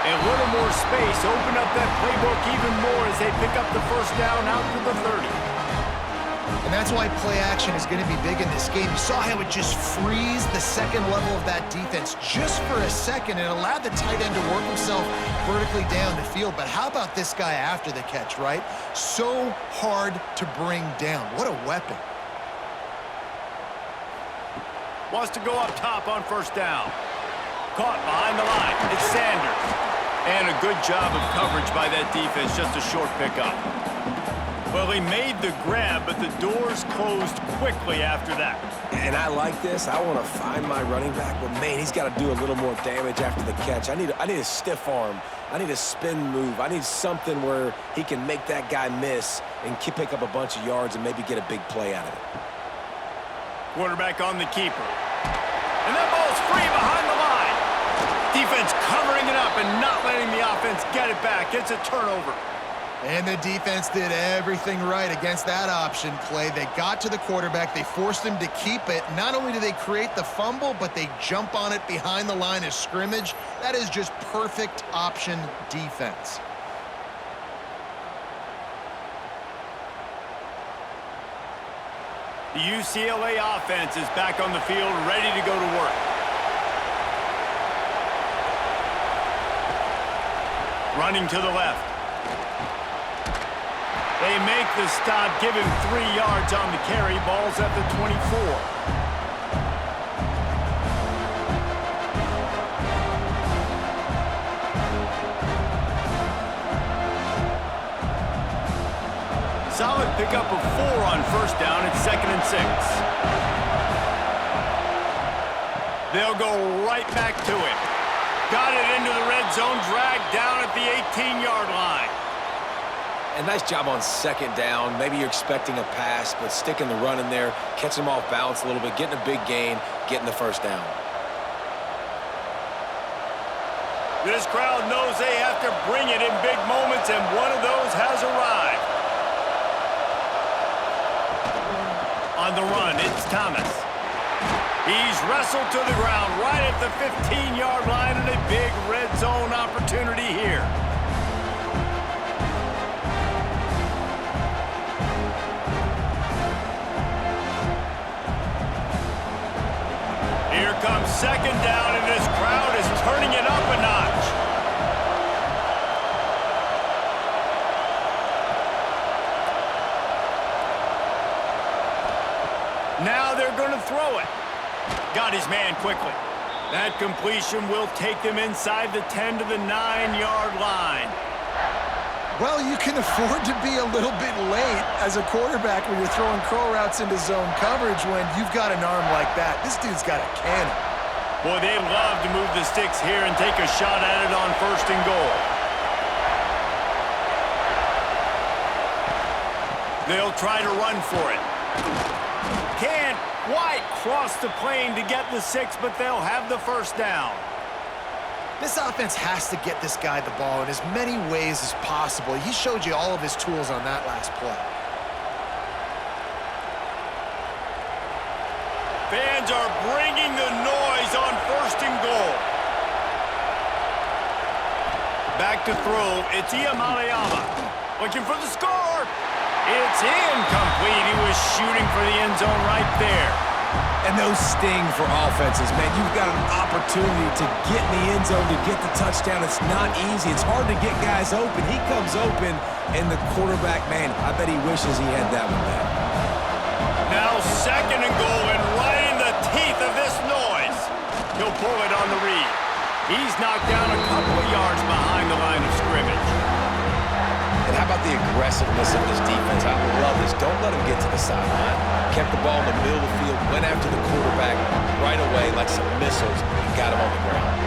A little more space, open up that playbook even more as they pick up the first down out to the 30. And that's why play action is going to be big in this game. You saw how it just frees the second level of that defense just for a second and allowed the tight end to work himself vertically down the field. But how about this guy after the catch, right? So hard to bring down. What a weapon. Wants to go up top on first down. Caught behind the line. It's Sanders. And a good job of coverage by that defense. Just a short pickup. Well, he made the grab, but the doors closed quickly after that. And I like this. I want to find my running back, but, man, he's got to do a little more damage after the catch. I need a stiff arm. I need a spin move. I need something where he can make that guy miss and pick up a bunch of yards and maybe get a big play out of it. Quarterback on the keeper. And that ball's free behind the line. Defense covering it up and not letting the offense get it back. It's a turnover. And the defense did everything right against that option play. They got to the quarterback. They forced him to keep it. Not only do they create the fumble, but they jump on it behind the line of scrimmage. That is just perfect option defense. The UCLA offense is back on the field, ready to go to work. Running to the left. They make the stop, give him 3 yards on the carry. Ball's at the 24. Solid pickup of 4 on first down. It's 2nd and 6. They'll go right back to it. Got it into the red zone, dragged down at the 18-yard line. And nice job on 2nd down. Maybe you're expecting a pass, but sticking the run in there, catching them off balance a little bit, getting a big gain, getting the first down. This crowd knows they have to bring it in big moments, and one of those has arrived. On the run, it's Thomas. He's wrestled to the ground right at the 15-yard line, and a big red zone opportunity here. Here comes 2nd down, and this crowd is turning it up a notch. Now they're going to throw it. Got his man quickly. That completion will take them inside the 10 to the 9-yard line. Well, you can afford to be a little bit late as a quarterback when you're throwing curl routes into zone coverage when you've got an arm like that. This dude's got a cannon. Boy, they love to move the sticks here and take a shot at it on 1st and goal. They'll try to run for it. Can't quite cross the plane to get the 6, but they'll have the first down. This offense has to get this guy the ball in as many ways as possible. He showed you all of his tools on that last play. Fans are bringing the noise on 1st and goal. Back to throw, it's Iamaleava. Looking for the score. It's incomplete. He was shooting for the end zone right there. And those sting for offenses, man. You've got an opportunity to get in the end zone, to get the touchdown. It's not easy. It's hard to get guys open. He comes open, and the quarterback, man, I bet he wishes he had that one back. Now 2nd and goal, and right in the teeth of this noise. He'll pull it on the read. He's knocked down a couple of yards behind the line of scrimmage. And how about the aggressiveness of this defense? I love this. Don't let him get to the sideline. Kept the ball in the middle of the field, went after the quarterback right away like some missiles, and got him on the ground.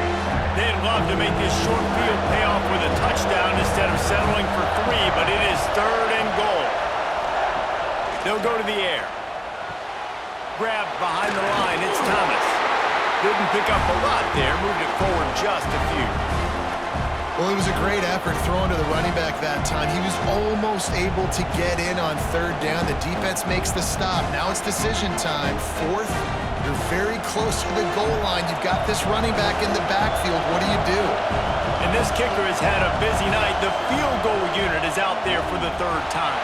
They'd love to make this short field pay off with a touchdown instead of settling for 3, but it is 3rd and goal. They'll go to the air. Grabbed behind the line, it's Thomas. Didn't pick up a lot there, moved it forward just a few. Well, it was a great effort throwing to the running back that time. He was almost able to get in on 3rd down. The defense makes the stop. Now it's decision time. 4th You're very close to the goal line. You've got this running back in the backfield. What do? And this kicker has had a busy night. The field goal unit is out there for the third time.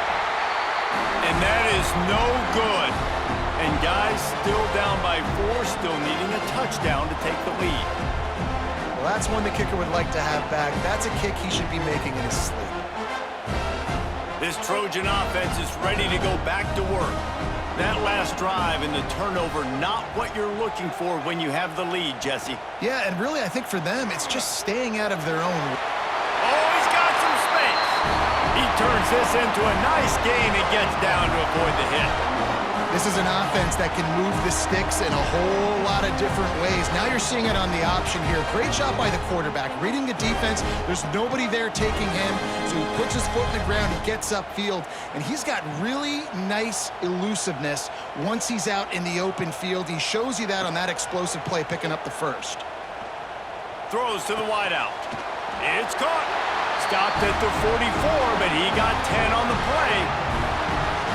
And that is no good. And guys still down by 4, still needing a touchdown to take the lead. Well, that's one the kicker would like to have back. That's a kick he should be making in his sleep. This Trojan offense is ready to go back to work. That last drive and the turnover, not what you're looking for when you have the lead, Jesse. Yeah, and really, I think for them, it's just staying out of their own. Oh, he's got some space. He turns this into a nice gain and gets down to avoid the hit. This is an offense that can move the sticks in a whole lot of different ways. Now you're seeing it on the option here. Great job by the quarterback. Reading the defense, there's nobody there taking him, so he puts his foot in the ground, he gets upfield, and he's got really nice elusiveness once he's out in the open field. He shows you that on that explosive play, picking up the first. Throws to the wideout. It's caught. Stopped at the 44, but he got 10 on the play.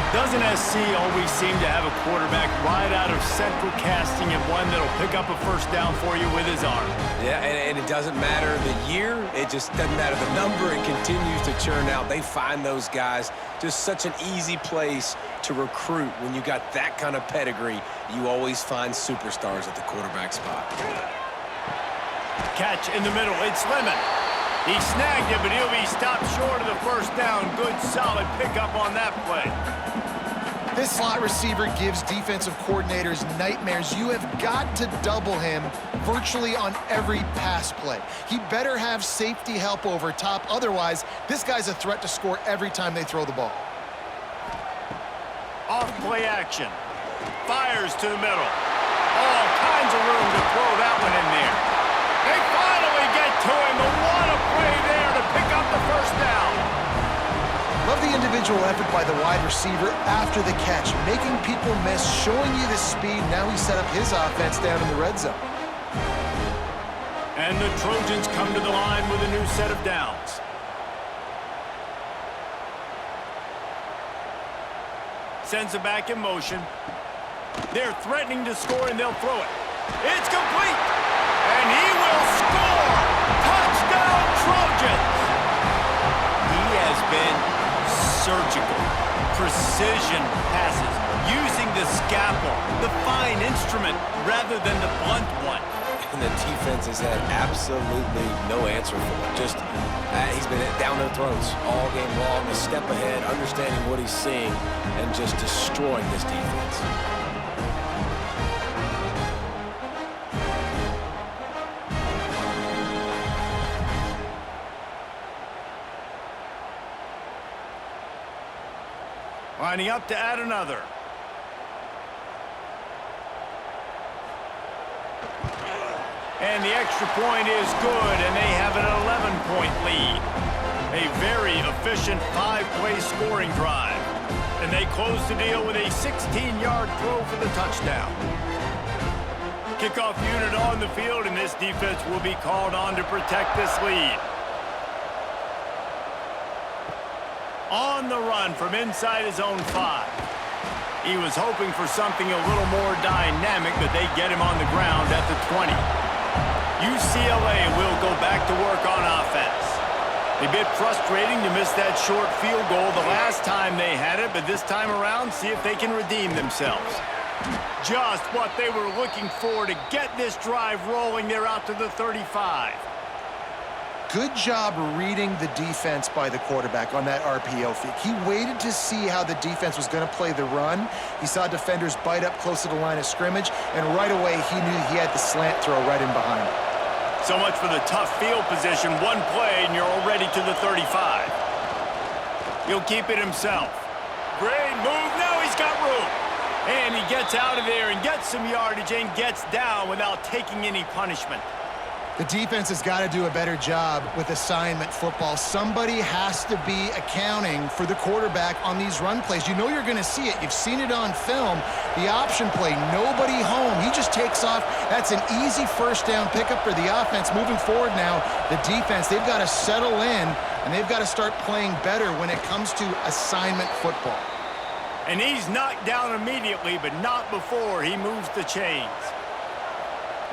Doesn't SC always seem to have a quarterback right out of central casting and one that'll pick up a first down for you with his arm? Yeah, and it doesn't matter the year. It just doesn't matter the number. It continues to churn out. They find those guys just such an easy place to recruit. When you got that kind of pedigree, you always find superstars at the quarterback spot. Catch in the middle. It's Lemon. He snagged it, but he'll be stopped short of the first down. Good, solid pickup on that play. This slot receiver gives defensive coordinators nightmares. You have got to double him virtually on every pass play. He better have safety help over top. Otherwise, this guy's a threat to score every time they throw the ball. Off play action. Fires to the middle. All kinds of room to throw that one in there. They finally get to him. But what a play there to pick up the first down. Love the individual effort by the wide receiver after the catch, making people miss, showing you the speed. Now he set up his offense down in the red zone. And the Trojans come to the line with a new set of downs. Sends it back in motion. They're threatening to score, and they'll throw it. It's complete. And he will score. Touchdown, Trojans. He has been surgical, precision passes, using the scalpel, the fine instrument, rather than the blunt one. And the defense has had absolutely no answer for it. Just, he's been down their throats all game long, a step ahead, understanding what he's seeing, and just destroying this defense. Lining up to add another. And the extra point is good, and they have an 11-point lead. A very efficient 5-play scoring drive. And they close the deal with a 16-yard throw for the touchdown. Kickoff unit on the field, and this defense will be called on to protect this lead. On the run from inside his own 5. He was hoping for something a little more dynamic, but they get him on the ground at the 20. UCLA will go back to work on offense. A bit frustrating to miss that short field goal the last time they had it, but this time around, see if they can redeem themselves. Just what they were looking for to get this drive rolling. They're out to the 35. Good job reading the defense by the quarterback on that RPO fake. He waited to see how the defense was going to play the run. He saw defenders bite up close to the line of scrimmage, and right away he knew he had the slant throw right in behind him. So much for the tough field position. One play, and you're already to the 35. He'll keep it himself. Great move. Now he's got room. And he gets out of there and gets some yardage and gets down without taking any punishment. The defense has got to do a better job with assignment football. Somebody has to be accounting for the quarterback on these run plays. You know you're going to see it. You've seen it on film. The option play, nobody home. He just takes off. That's an easy first down pickup for the offense. Moving forward now, the defense, they've got to settle in, and they've got to start playing better when it comes to assignment football. And he's knocked down immediately, but not before he moves the chains.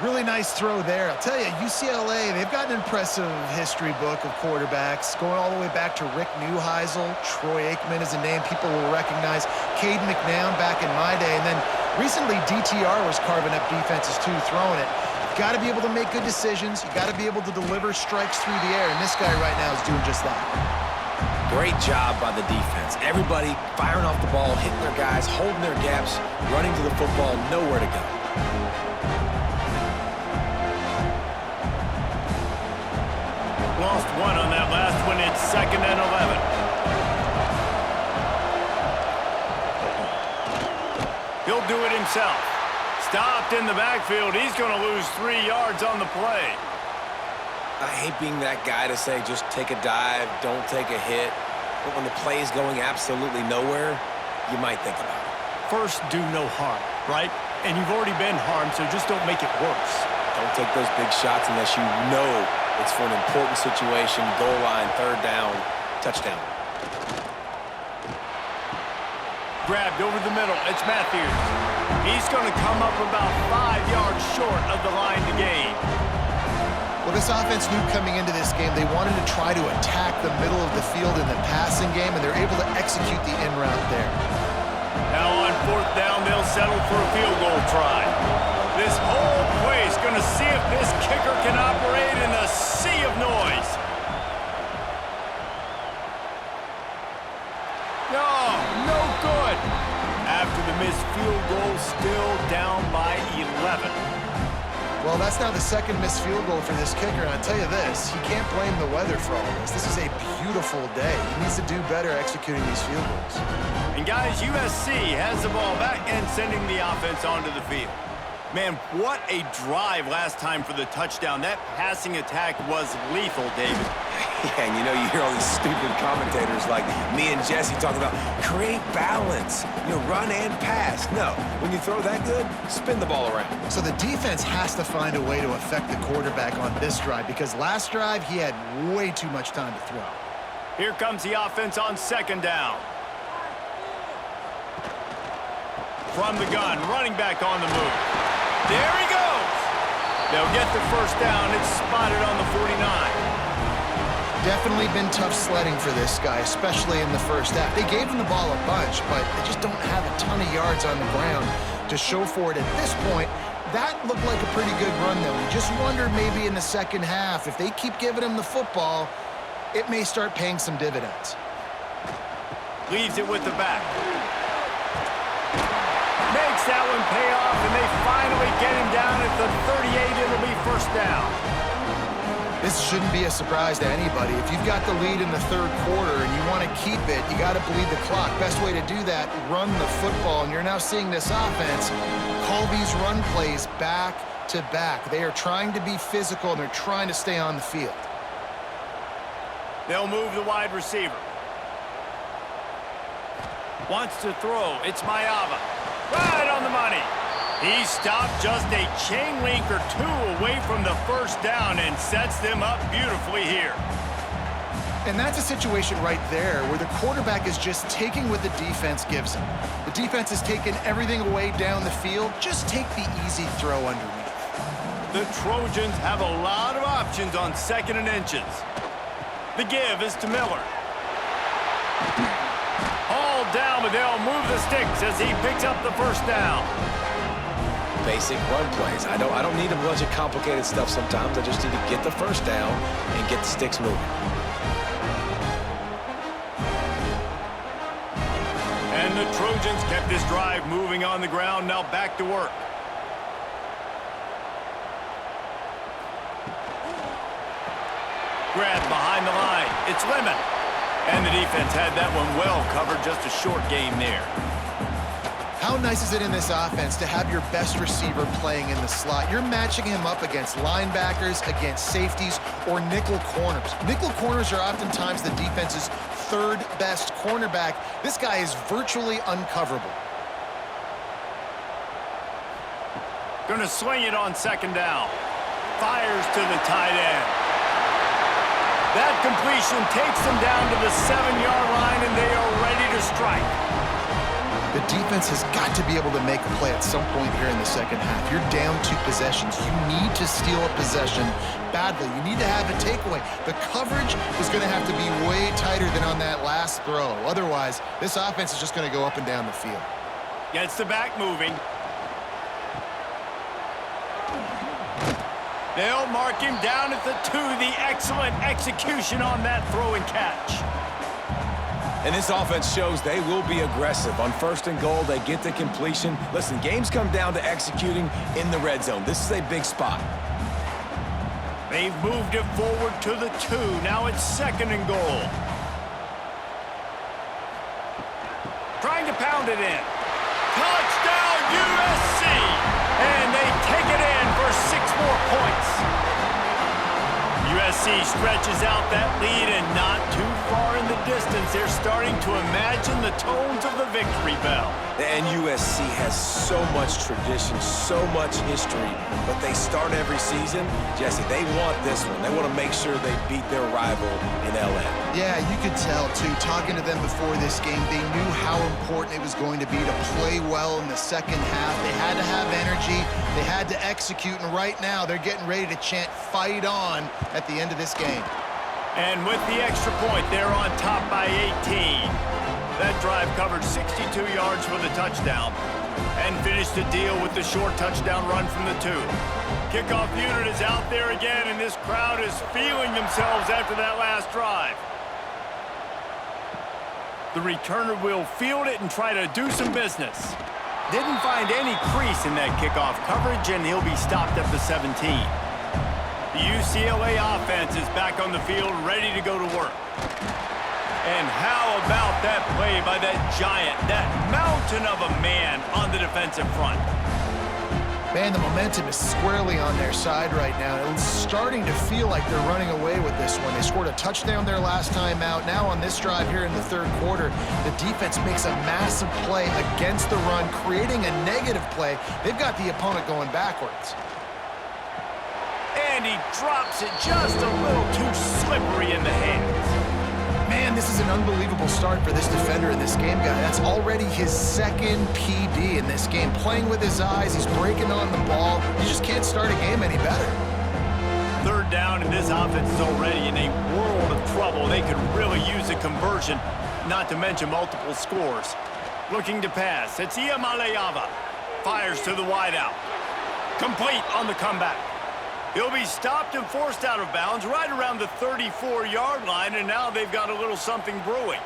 Really nice throw there. I'll tell you, UCLA, they've got an impressive history book of quarterbacks, going all the way back to Rick Neuheisel. Troy Aikman is a name people will recognize. Caden McNown back in my day. And then recently, DTR was carving up defenses too, throwing it. You've got to be able to make good decisions. You've got to be able to deliver strikes through the air. And this guy right now is doing just that. Great job by the defense. Everybody firing off the ball, hitting their guys, holding their gaps, running to the football, nowhere to go. Lost one on that last one. It's 2nd and 11. He'll do it himself. Stopped in the backfield. He's going to lose 3 yards on the play. I hate being that guy to say just take a dive, don't take a hit. But when the play is going absolutely nowhere, you might think about it. First, do no harm, right? And you've already been harmed, so just don't make it worse. Don't take those big shots unless you know it's for an important situation, goal line, 3rd down, touchdown. Grabbed over the middle. It's Matthews. He's going to come up about 5 yards short of the line to gain. Well, this offense knew coming into this game they wanted to try to attack the middle of the field in the passing game, and they're able to execute the in route there. Now on 4th down, they'll settle for a field goal try. This whole play is going to see if this kicker can operate in a sea of noise. Oh, no good. After the missed field goal, still down by 11. Well, that's now the 2nd missed field goal for this kicker, and I'll tell you this, he can't blame the weather for all this. This is a beautiful day. He needs to do better executing these field goals. And guys, USC has the ball back and sending the offense onto the field. Man, what a drive last time for the touchdown. That passing attack was lethal, David. Yeah, and you know, you hear all these stupid commentators like me and Jesse talking about create balance, run and pass. No, when you throw that good, spin the ball around. So the defense has to find a way to affect the quarterback on this drive because last drive he had way too much time to throw. Here comes the offense on 2nd down. From the gun, running back on the move. There he goes. They'll get the 1st down. It's spotted on the 49. Definitely been tough sledding for this guy, especially in the first half. They gave him the ball a bunch, but they just don't have a ton of yards on the ground to show for it at this point. That looked like a pretty good run, though. We just wondered maybe in the second half, if they keep giving him the football, it may start paying some dividends. Leaves it with the back. Makes that one pay off, and they finally get him down at the 38. It'll be 1st down. This shouldn't be a surprise to anybody. If you've got the lead in the 3rd quarter and you want to keep it, you got to bleed the clock. Best way to do that, run the football. And you're now seeing this offense call these run plays back to back. They are trying to be physical, and they're trying to stay on the field. They'll move the wide receiver. Wants to throw. It's Mayava. Right on the money. He stopped just a chain link or 2 away from the 1st down and sets them up beautifully here. And that's a situation right there where the quarterback is just taking what the defense gives him. The defense is taking everything away down the field. Just take the easy throw underneath. The Trojans have a lot of options on 2nd and inches. The give is to Miller. All down, but they'll move the sticks as he picks up the 1st down. Basic run plays. I don't need a bunch of complicated stuff sometimes. I just need to get the 1st down and get the sticks moving. And the Trojans kept this drive moving on the ground. Now back to work. Grab behind the line. It's Lemon. And the defense had that one well covered. Just a short game there. How nice is it in this offense to have your best receiver playing in the slot? You're matching him up against linebackers, against safeties, or nickel corners. Nickel corners are oftentimes the defense's 3rd best cornerback. This guy is virtually uncoverable. Going to swing it on 2nd down. Fires to the tight end. That completion takes them down to the 7-yard line, and they are ready to strike. The defense has got to be able to make a play at some point here in the second half. You're down 2 possessions. You need to steal a possession badly. You need to have a takeaway. The coverage is going to have to be way tighter than on that last throw. Otherwise, this offense is just going to go up and down the field. Gets the back moving. They'll mark him down at the 2. The excellent execution on that throw and catch. And this offense shows they will be aggressive. On 1st and goal, they get the completion. Listen, games come down to executing in the red zone. This is a big spot. They've moved it forward to the 2. Now it's 2nd and goal. Trying to pound it in. Touchdown, USC! And they take it in for 6 more points. USC stretches out that lead, and not too far in the distance. They're starting to imagine the tones of the victory bell. And USC has so much tradition, so much history, but they start every season. Jesse, they want this one. They want to make sure they beat their rival in LA. Yeah, you could tell, too. Talking to them before this game, they knew how important it was going to be to play well in the second half. They had to have energy. They had to execute, and right now they're getting ready to chant "fight on" at the end of this game. And with the extra point, they're on top by 18. That drive covered 62 yards for the touchdown and finished the deal with the short touchdown run from the 2. Kickoff unit is out there again, and this crowd is feeling themselves after that last drive. The returner will field it and try to do some business. Didn't find any crease in that kickoff coverage, and he'll be stopped at the 17. The UCLA offense is back on the field, ready to go to work. And how about that play by that giant, that mountain of a man on the defensive front? Man, the momentum is squarely on their side right now. It's starting to feel like they're running away with this one. They scored a touchdown their last time out. Now on this drive here in the 3rd quarter, the defense makes a massive play against the run, creating a negative play. They've got the opponent going backwards. And he drops it just a little too slippery in the hands. Man, this is an unbelievable start for this defender in this game, guy. That's already his 2nd PD in this game. Playing with his eyes, he's breaking on the ball. You just can't start a game any better. 3rd down, and this offense is already in a world of trouble. They could really use a conversion, not to mention multiple scores. Looking to pass. It's Iamaleava. Fires to the wideout. Complete on the comeback. He'll be stopped and forced out of bounds right around the 34-yard line, and now they've got a little something brewing.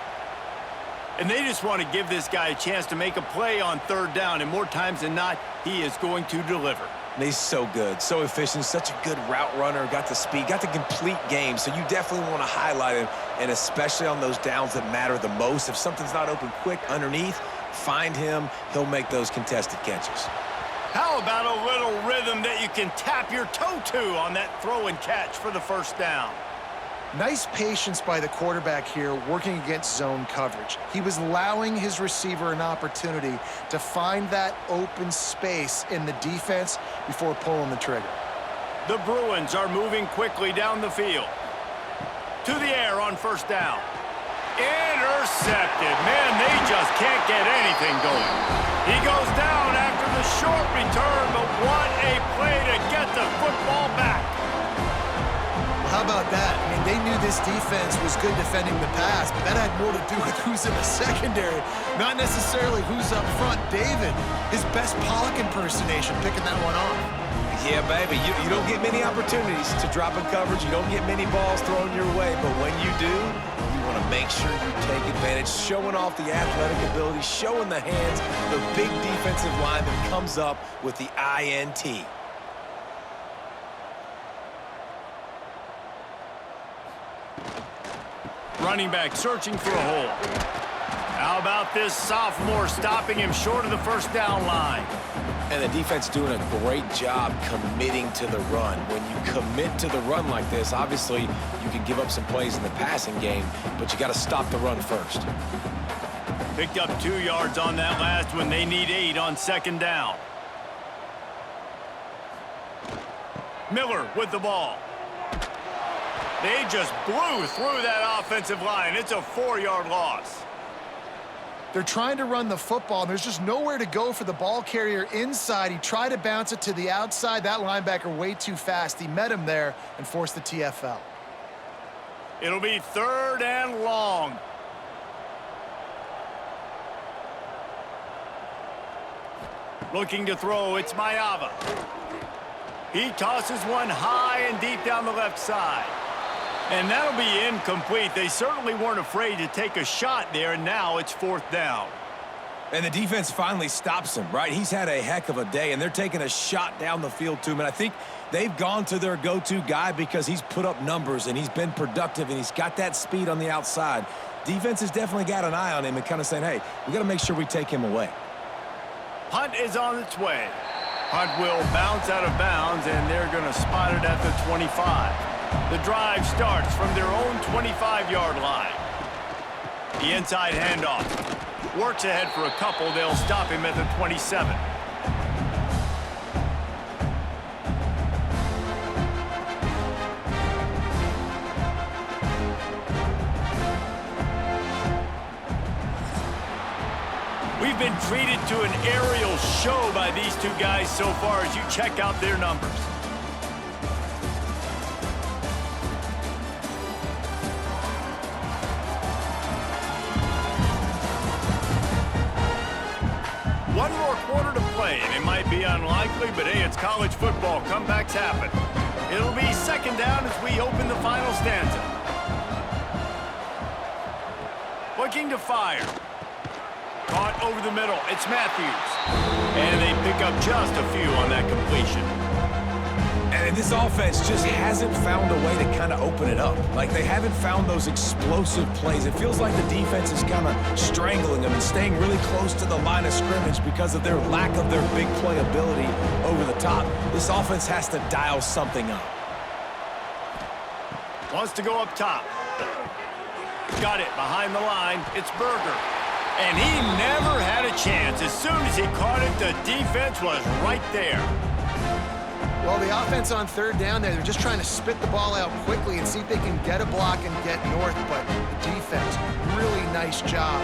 And they just want to give this guy a chance to make a play on 3rd down, and more times than not, he is going to deliver. And he's so good, so efficient, such a good route runner, got the speed, got the complete game, so you definitely want to highlight him, and especially on those downs that matter the most. If something's not open quick underneath, find him. He'll make those contested catches. How about a little rhythm that you can tap your toe to on that throw and catch for the 1st down? Nice patience by the quarterback here, working against zone coverage. He was allowing his receiver an opportunity to find that open space in the defense before pulling the trigger. The Bruins are moving quickly down the field. To the air on 1st down. Intercepted. Man, they just can't get anything going. He goes down after the short return, but what a play to get the football back. How about that? I mean, they knew this defense was good defending the pass, but that had more to do with who's in the secondary, not necessarily who's up front. David, his best Pollock impersonation, picking that one off. Yeah, baby, you don't get many opportunities to drop in coverage. You don't get many balls thrown your way, but when you do, you want to make sure you take advantage, showing off the athletic ability, showing the hands, the big defensive line that comes up with the INT. Running back searching for a hole. How about this sophomore stopping him short of the 1st down line? And the defense doing a great job committing to the run. When you commit to the run like this, obviously you can give up some plays in the passing game, but you got to stop the run first. Picked up 2 yards on that last one. They need 8 on 2nd down. Miller with the ball. They just blew through that offensive line. It's a 4-yard loss. They're trying to run the football, and there's just nowhere to go for the ball carrier inside. He tried to bounce it to the outside. That linebacker way too fast. He met him there and forced the TFL. It'll be 3rd and long. Looking to throw, it's Mayava. He tosses one high and deep down the left side. And that'll be incomplete. They certainly weren't afraid to take a shot there, and now it's 4th down. And the defense finally stops him, right? He's had a heck of a day, and they're taking a shot down the field to him. And I think they've gone to their go-to guy because he's put up numbers, and he's been productive, and he's got that speed on the outside. Defense has definitely got an eye on him and kind of saying, hey, we got to make sure we take him away. Punt is on its way. Punt will bounce out of bounds, and they're going to spot it at the 25. The drive starts from their own 25-yard line. The inside handoff. Works ahead for a couple. They'll stop him at the 27. We've been treated to an aerial show by these two guys so far as you check out their numbers. One more quarter to play, and it might be unlikely, but hey, it's college football. Comebacks happen. It'll be 2nd down as we open the final stanza. Looking to fire. Caught over the middle. It's Matthews. And they pick up just a few on that completion. And this offense just hasn't found a way to kind of open it up. Like, they haven't found those explosive plays. It feels like the defense is kind of strangling them and staying really close to the line of scrimmage because of their lack of their big play ability over the top. This offense has to dial something up. Wants to go up top. Got it behind the line. It's Berger. And he never had a chance. As soon as he caught it, the defense was right there. Well, the offense on 3rd down there, they're just trying to spit the ball out quickly and see if they can get a block and get north, but the defense, really nice job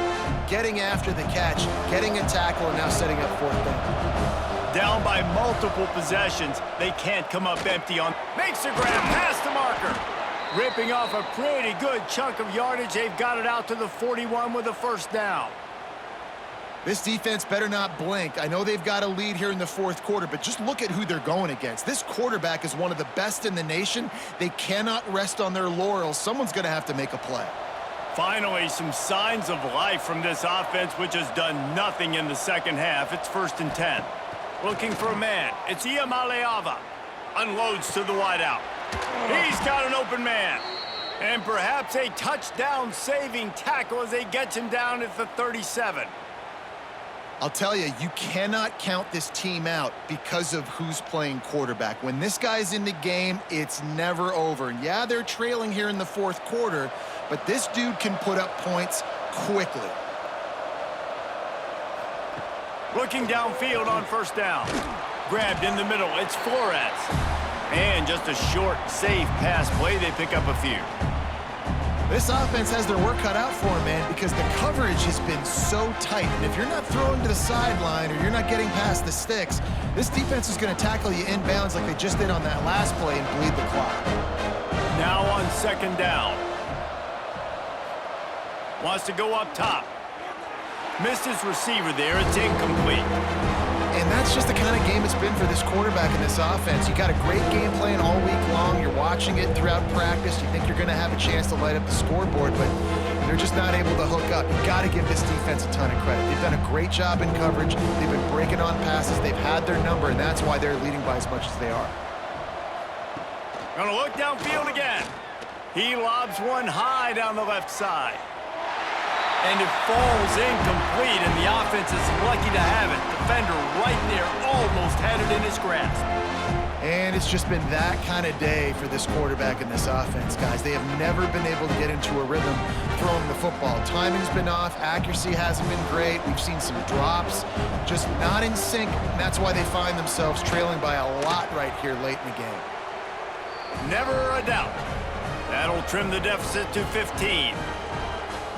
getting after the catch, getting a tackle, and now setting up 4th down. Down by multiple possessions. They can't come up empty on. Makes a grab past the marker. Ripping off a pretty good chunk of yardage. They've got it out to the 41 with a 1st down. This defense better not blink. I know they've got a lead here in the 4th quarter, but just look at who they're going against. This quarterback is one of the best in the nation. They cannot rest on their laurels. Someone's going to have to make a play. Finally, some signs of life from this offense, which has done nothing in the 2nd half. It's 1st and 10. Looking for a man. It's Iamaleava. Unloads to the wideout. He's got an open man. And perhaps a touchdown-saving tackle as they get him down at the 37. I'll tell you, you cannot count this team out because of who's playing quarterback. When this guy's in the game, it's never over. And yeah, they're trailing here in the 4th quarter, but this dude can put up points quickly. Looking downfield on 1st down. Grabbed in the middle. It's Flores. And just a short, safe pass play. They pick up a few. This offense has their work cut out for them, man, because the coverage has been so tight. And if you're not throwing to the sideline or you're not getting past the sticks, this defense is going to tackle you inbounds like they just did on that last play and bleed the clock. Now on 2nd down. Wants to go up top. Missed his receiver there. It's incomplete. And that's just the kind of game it's been for this quarterback in this offense. You got a great game plan all week long. You're watching it throughout practice. You think you're going to have a chance to light up the scoreboard, but they're just not able to hook up. You got to give this defense a ton of credit. They've done a great job in coverage. They've been breaking on passes. They've had their number, and that's why they're leading by as much as they are. Gonna look downfield again. He lobs one high down the left side. And it falls incomplete, and the offense is lucky to have it. Defender right there, almost had it in his grasp. And it's just been that kind of day for this quarterback and this offense, guys. They have never been able to get into a rhythm throwing the football. Timing's been off. Accuracy hasn't been great. We've seen some drops, just not in sync. And that's why they find themselves trailing by a lot right here late in the game. Never a doubt. That'll trim the deficit to 15.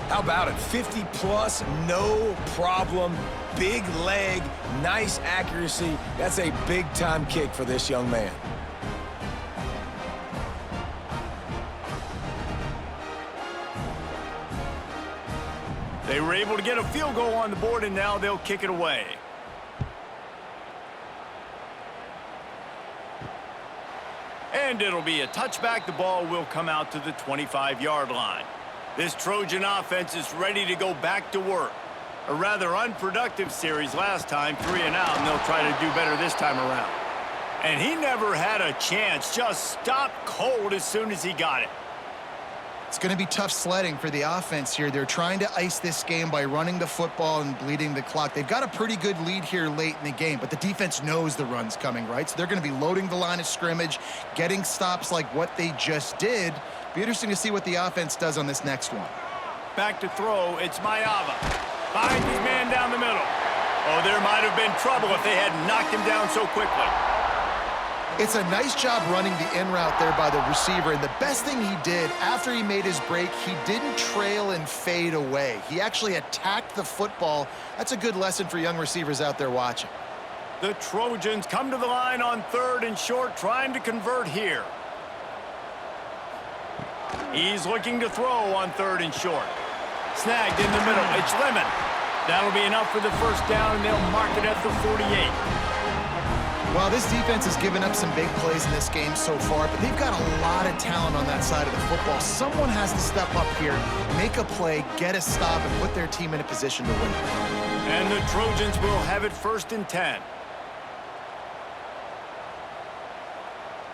How about it? 50-plus, no problem. Big leg, nice accuracy. That's a big-time kick for this young man. They were able to get a field goal on the board, and now they'll kick it away. And it'll be a touchback. The ball will come out to the 25-yard line. This Trojan offense is ready to go back to work. A rather unproductive series last time, 3 and out, and they'll try to do better this time around. And he never had a chance, just stopped cold as soon as he got it. It's going to be tough sledding for the offense here. They're trying to ice this game by running the football and bleeding the clock. They've got a pretty good lead here late in the game, but the defense knows the run's coming, right? So they're going to be loading the line of scrimmage, getting stops like what they just did. Be interesting to see what the offense does on this next one. Back to throw, it's Mayava. Finds his man down the middle. Oh, there might have been trouble if they had knocked him down so quickly. It's a nice job running the in route there by the receiver, and the best thing he did after he made his break, he didn't trail and fade away. He actually attacked the football. That's a good lesson for young receivers out there watching. The Trojans come to the line on 3rd and short, trying to convert here. He's looking to throw on 3rd and short. Snagged in the middle. It's Lemon. That'll be enough for the first down, and they'll mark it at the 48. Well, this defense has given up some big plays in this game so far, but they've got a lot of talent on that side of the football. Someone has to step up here, make a play, get a stop, and put their team in a position to win. And the Trojans will have it 1st and 10.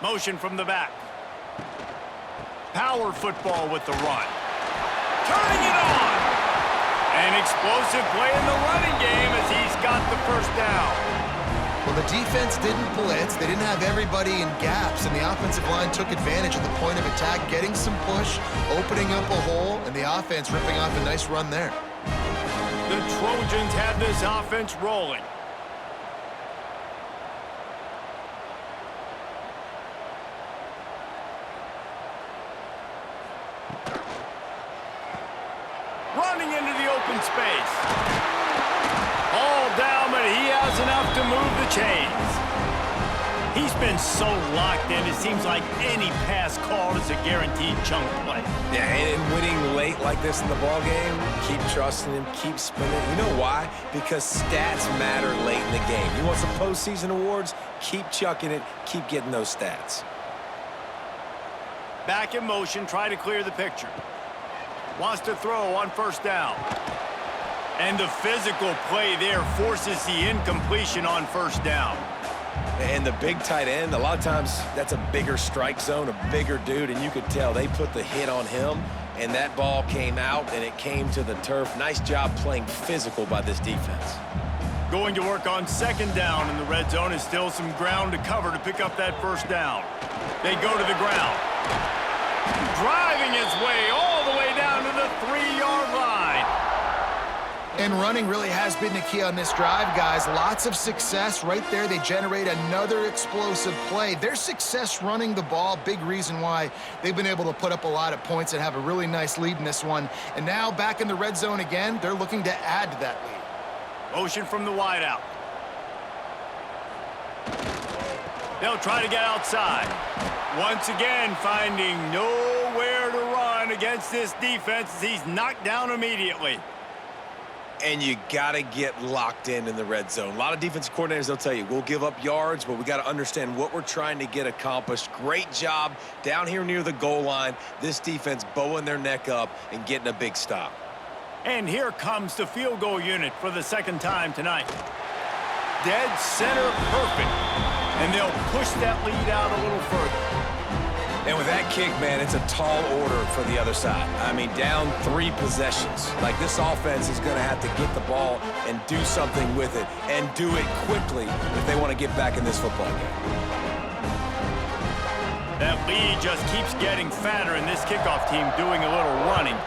Motion from the back. Power football with the run. Turning it on! An explosive play in the running game as he's got the first down. Well, the defense didn't blitz. They didn't have everybody in gaps, and the offensive line took advantage of the point of attack, getting some push, opening up a hole, and the offense ripping off a nice run there. The Trojans have this offense rolling. Running into the open space. All down, but he has enough to move the chains. He's been so locked in, it seems like any pass called is a guaranteed chunk play. Yeah, and winning late like this in the ballgame, keep trusting him, keep spinning. You know why? Because stats matter late in the game. You want some postseason awards? Keep chucking it, keep getting those stats. Back in motion, try to clear the picture. Wants to throw on 1st down. And the physical play there forces the incompletion on 1st down. And the big tight end, a lot of times that's a bigger strike zone, a bigger dude, and you could tell they put the hit on him, and that ball came out, and it came to the turf. Nice job playing physical by this defense. Going to work on 2nd down, and the red zone is still some ground to cover to pick up that 1st down. They go to the ground. Driving his way all the way down to the 3-yard line. And running really has been the key on this drive, guys. Lots of success right there. They generate another explosive play. Their success running the ball, big reason why they've been able to put up a lot of points and have a really nice lead in this one. And now back in the red zone again, they're looking to add to that lead. Motion from the wideout. They'll try to get outside. Once again, finding nowhere to run against this defense as he's knocked down immediately. And you got to get locked in the red zone. A lot of defensive coordinators, they'll tell you, we'll give up yards, but we got to understand what we're trying to get accomplished. Great job down here near the goal line. This defense bowing their neck up and getting a big stop. And here comes the field goal unit for the 2nd time tonight. Dead center perfect. And they'll push that lead out a little further. And with that kick, man, it's a tall order for the other side. I mean, down 3 possessions. Like, this offense is going to have to get the ball and do something with it, and do it quickly if they want to get back in this football game. That lead just keeps getting fatter, and this kickoff team doing a little running.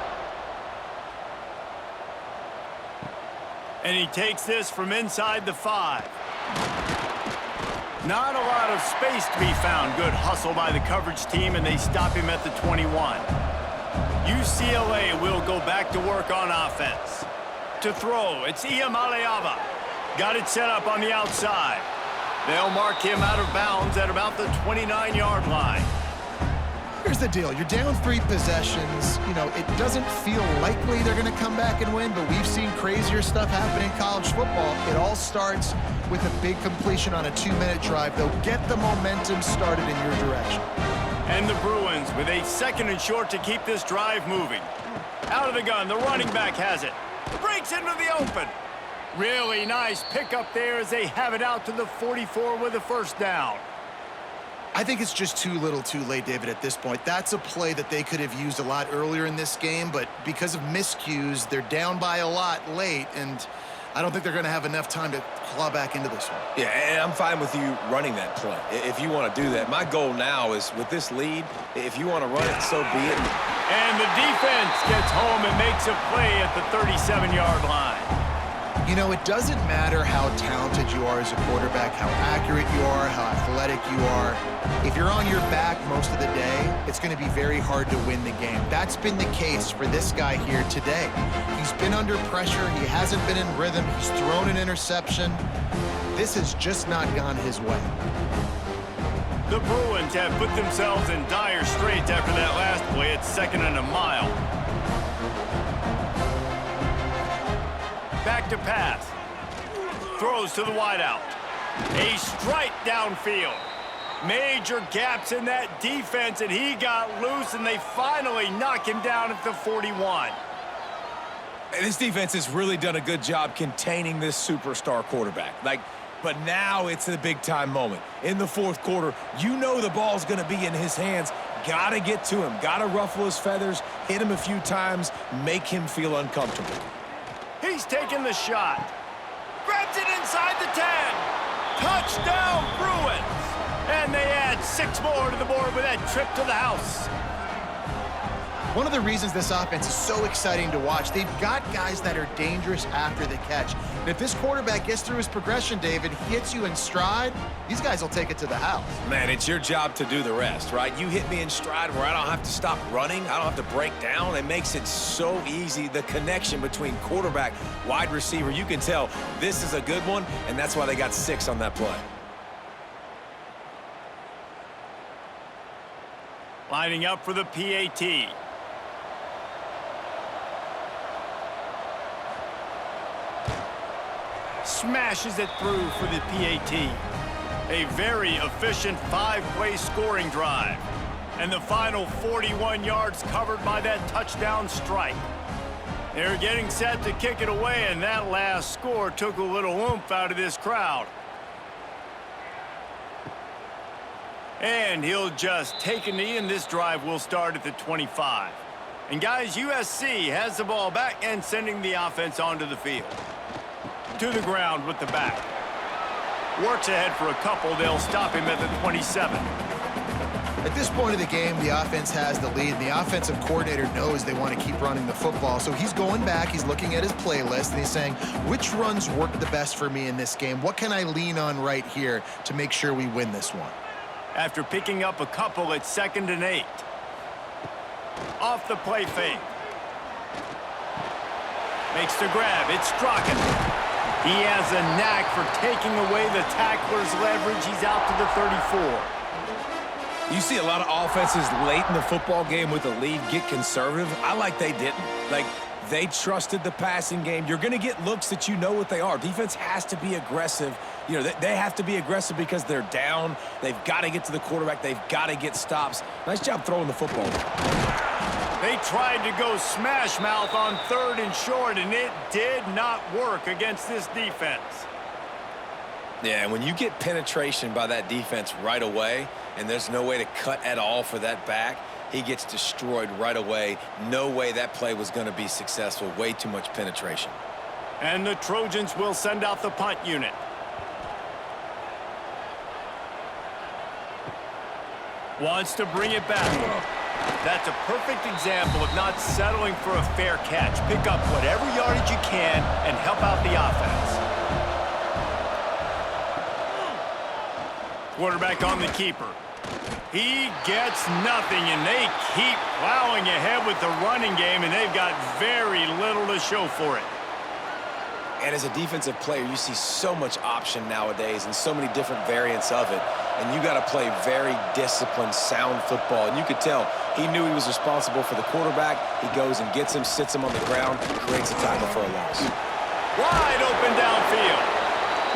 And he takes this from inside the 5. Not a lot of space to be found. Good hustle by the coverage team, and they stop him at the 21. UCLA will go back to work on offense. To throw, it's Iamaleava. Got it set up on the outside. They'll mark him out of bounds at about the 29-yard line. Here's the deal. You're down 3 possessions. You know, it doesn't feel likely they're going to come back and win, but we've seen crazier stuff happen in college football. It all starts with a big completion on a 2-minute drive. They'll get the momentum started in your direction. And the Bruins with a 2nd and short to keep this drive moving. Out of the gun, the running back has it. Breaks into the open. Really nice pickup there as they have it out to the 44 with a first down. I think it's just too little too late, David, at this point. That's a play that they could have used a lot earlier in this game, but because of miscues, they're down by a lot late, and I don't think they're going to have enough time to claw back into this one. Yeah, and I'm fine with you running that play if you want to do that. My goal now is with this lead, if you want to run it, so be it. And the defense gets home and makes a play at the 37-yard line. You know, it doesn't matter how talented you are as a quarterback, how accurate you are, how athletic you are. If you're on your back most of the day, it's going to be very hard to win the game. That's been the case for this guy here today. He's been under pressure. He hasn't been in rhythm. He's thrown an interception. This has just not gone his way. The Bruins have put themselves in dire straits after that last play at 2nd and a mile. Back to pass. Throws to the wideout. A strike downfield. Major gaps in that defense, and he got loose, and they finally knock him down at the 41. And this defense has really done a good job containing this superstar quarterback. But now it's a big-time moment. In the 4th quarter, you know the ball's going to be in his hands. Got to get to him. Got to ruffle his feathers, hit him a few times, make him feel uncomfortable. He's taking the shot. Grabs it inside the 10. Touchdown, Bruins. And they add 6 more to the board with that trip to the house. One of the reasons this offense is so exciting to watch, they've got guys that are dangerous after the catch. And if this quarterback gets through his progression, David, hits you in stride, these guys will take it to the house. Man, it's your job to do the rest, right? You hit me in stride where I don't have to stop running. I don't have to break down. It makes it so easy. The connection between quarterback, wide receiver, you can tell this is a good one, and that's why they got 6 on that play. Lining up for the PAT. Smashes it through for the PAT. A very efficient 5-play scoring drive. And the final 41 yards covered by that touchdown strike. They're getting set to kick it away, and that last score took a little oomph out of this crowd. And he'll just take a knee, and this drive will start at the 25. And guys, USC has the ball back and sending the offense onto the field. To the ground with the back. Works ahead for a couple. They'll stop him at the 27. At this point of the game, the offense has the lead, and the offensive coordinator knows they want to keep running the football. So he's going back, he's looking at his playlist, and he's saying, which runs work the best for me in this game? What can I lean on right here to make sure we win this one? After picking up a couple at 2nd and 8. Off the play fake. Makes the grab. It's Strachan. He has a knack for taking away the tackler's leverage. He's out to the 34. You see a lot of offenses late in the football game with the lead get conservative. I like they didn't. They trusted the passing game. You're going to get looks that you know what they are. Defense has to be aggressive. You know, they have to be aggressive because they're down. They've got to get to the quarterback. They've got to get stops. Nice job throwing the football. They tried to go smash mouth on 3rd and short, and it did not work against this defense. Yeah, and when you get penetration by that defense right away, and there's no way to cut at all for that back, he gets destroyed right away. No way that play was going to be successful. Way too much penetration. And the Trojans will send out the punt unit. Wants to bring it back. That's a perfect example of not settling for a fair catch. Pick up whatever yardage you can and help out the offense. Quarterback on the keeper. He gets nothing, and they keep plowing ahead with the running game, and they've got very little to show for it. And as a defensive player, you see so much option nowadays and so many different variants of it. And you got to play very disciplined, sound football. And you could tell he knew he was responsible for the quarterback. He goes and gets him, sits him on the ground, creates a tackle for a loss. Wide open downfield.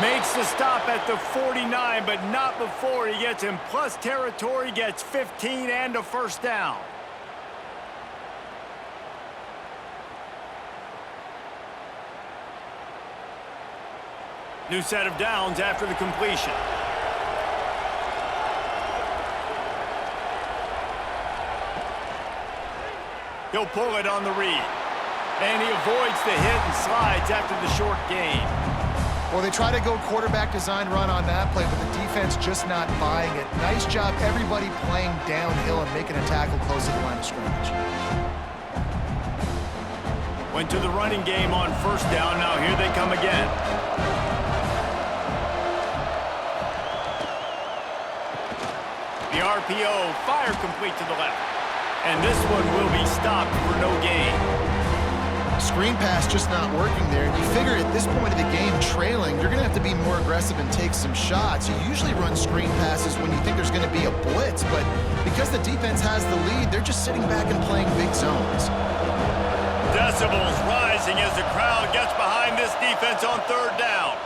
Makes the stop at the 49, but not before he gets in plus territory, gets 15 and a first down. New set of downs after the completion. He'll pull it on the read. And he avoids the hit and slides after the short gain. Well, they try to go quarterback design run on that play, but the defense just not buying it. Nice job, everybody playing downhill and making a tackle close to the line of scrimmage. Went to the running game on first down. Now here they come again. The RPO, fire complete to the left. And this one will be stopped for no gain. Screen pass just not working there. And you figure at this point of the game, trailing, you're going to have to be more aggressive and take some shots. You usually run screen passes when you think there's going to be a blitz, but because the defense has the lead, they're just sitting back and playing big zones. Decibels rising as the crowd gets behind this defense on third down.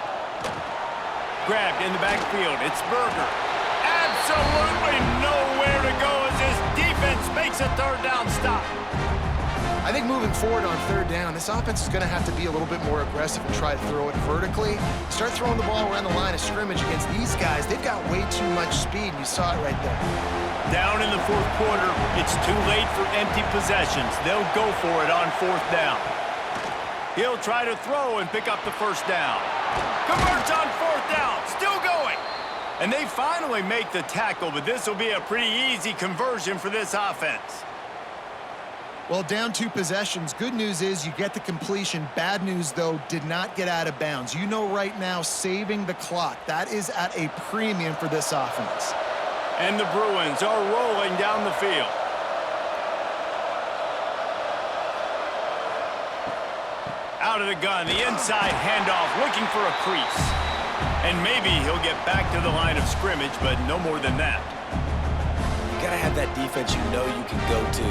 Grabbed in the backfield. It's Berger. Absolutely nowhere to go as this defense makes a third down stop. I think moving forward on third down, this offense is going to have to be a little bit more aggressive and try to throw it vertically. Start throwing the ball around the line of scrimmage against these guys. They've got way too much speed, and you saw it right there. Down in the fourth quarter, it's too late for empty possessions. They'll go for it on fourth down. He'll try to throw and pick up the first down. Converts on fourth down, still going. And they finally make the tackle, but this will be a pretty easy conversion for this offense. Well, down 2 possessions. Good news is you get the completion. Bad news, though, did not get out of bounds. You know right now, saving the clock. That is at a premium for this offense. And the Bruins are rolling down the field. Out of the gun, the inside handoff, looking for a crease. And maybe he'll get back to the line of scrimmage, but no more than that. You got to have that defense you know you can go to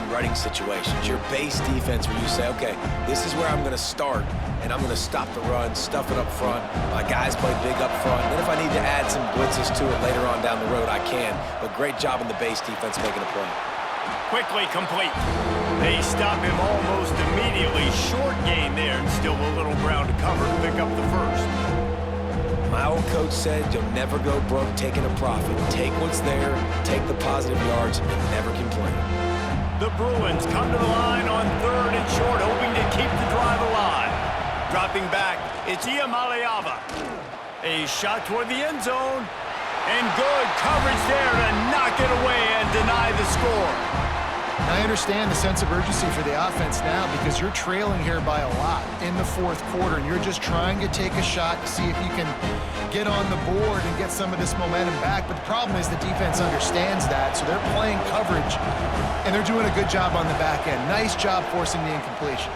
in running situations. Your base defense where you say, okay, this is where I'm going to start, and I'm going to stop the run, stuff it up front. My guys play big up front. Then if I need to add some blitzes to it later on down the road, I can. But great job in the base defense making a play. Quickly complete. They stop him almost immediately. Short gain there, and still a little ground to cover to pick up the first. My old coach said you'll never go broke taking a profit. Take what's there, take the positive yards, and never complain. The Bruins come to the line on third and short, hoping to keep the drive alive. Dropping back, it's Iamaleava. A shot toward the end zone, and good coverage there to knock it away and deny the score. I understand the sense of urgency for the offense now because you're trailing here by a lot in the fourth quarter, and you're just trying to take a shot to see if you can get on the board and get some of this momentum back. But the problem is the defense understands that, so they're playing coverage, and they're doing a good job on the back end. Nice job forcing the incompletion.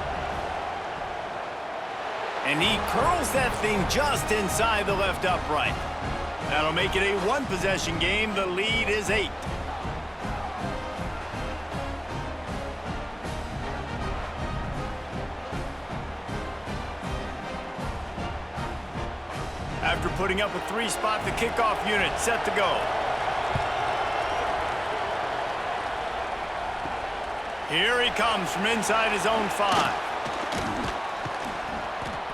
And he curls that thing just inside the left upright. That'll make it a one-possession game. The lead is 8. After putting up a 3-spot, the kickoff unit set to go. Here he comes from inside his own 5.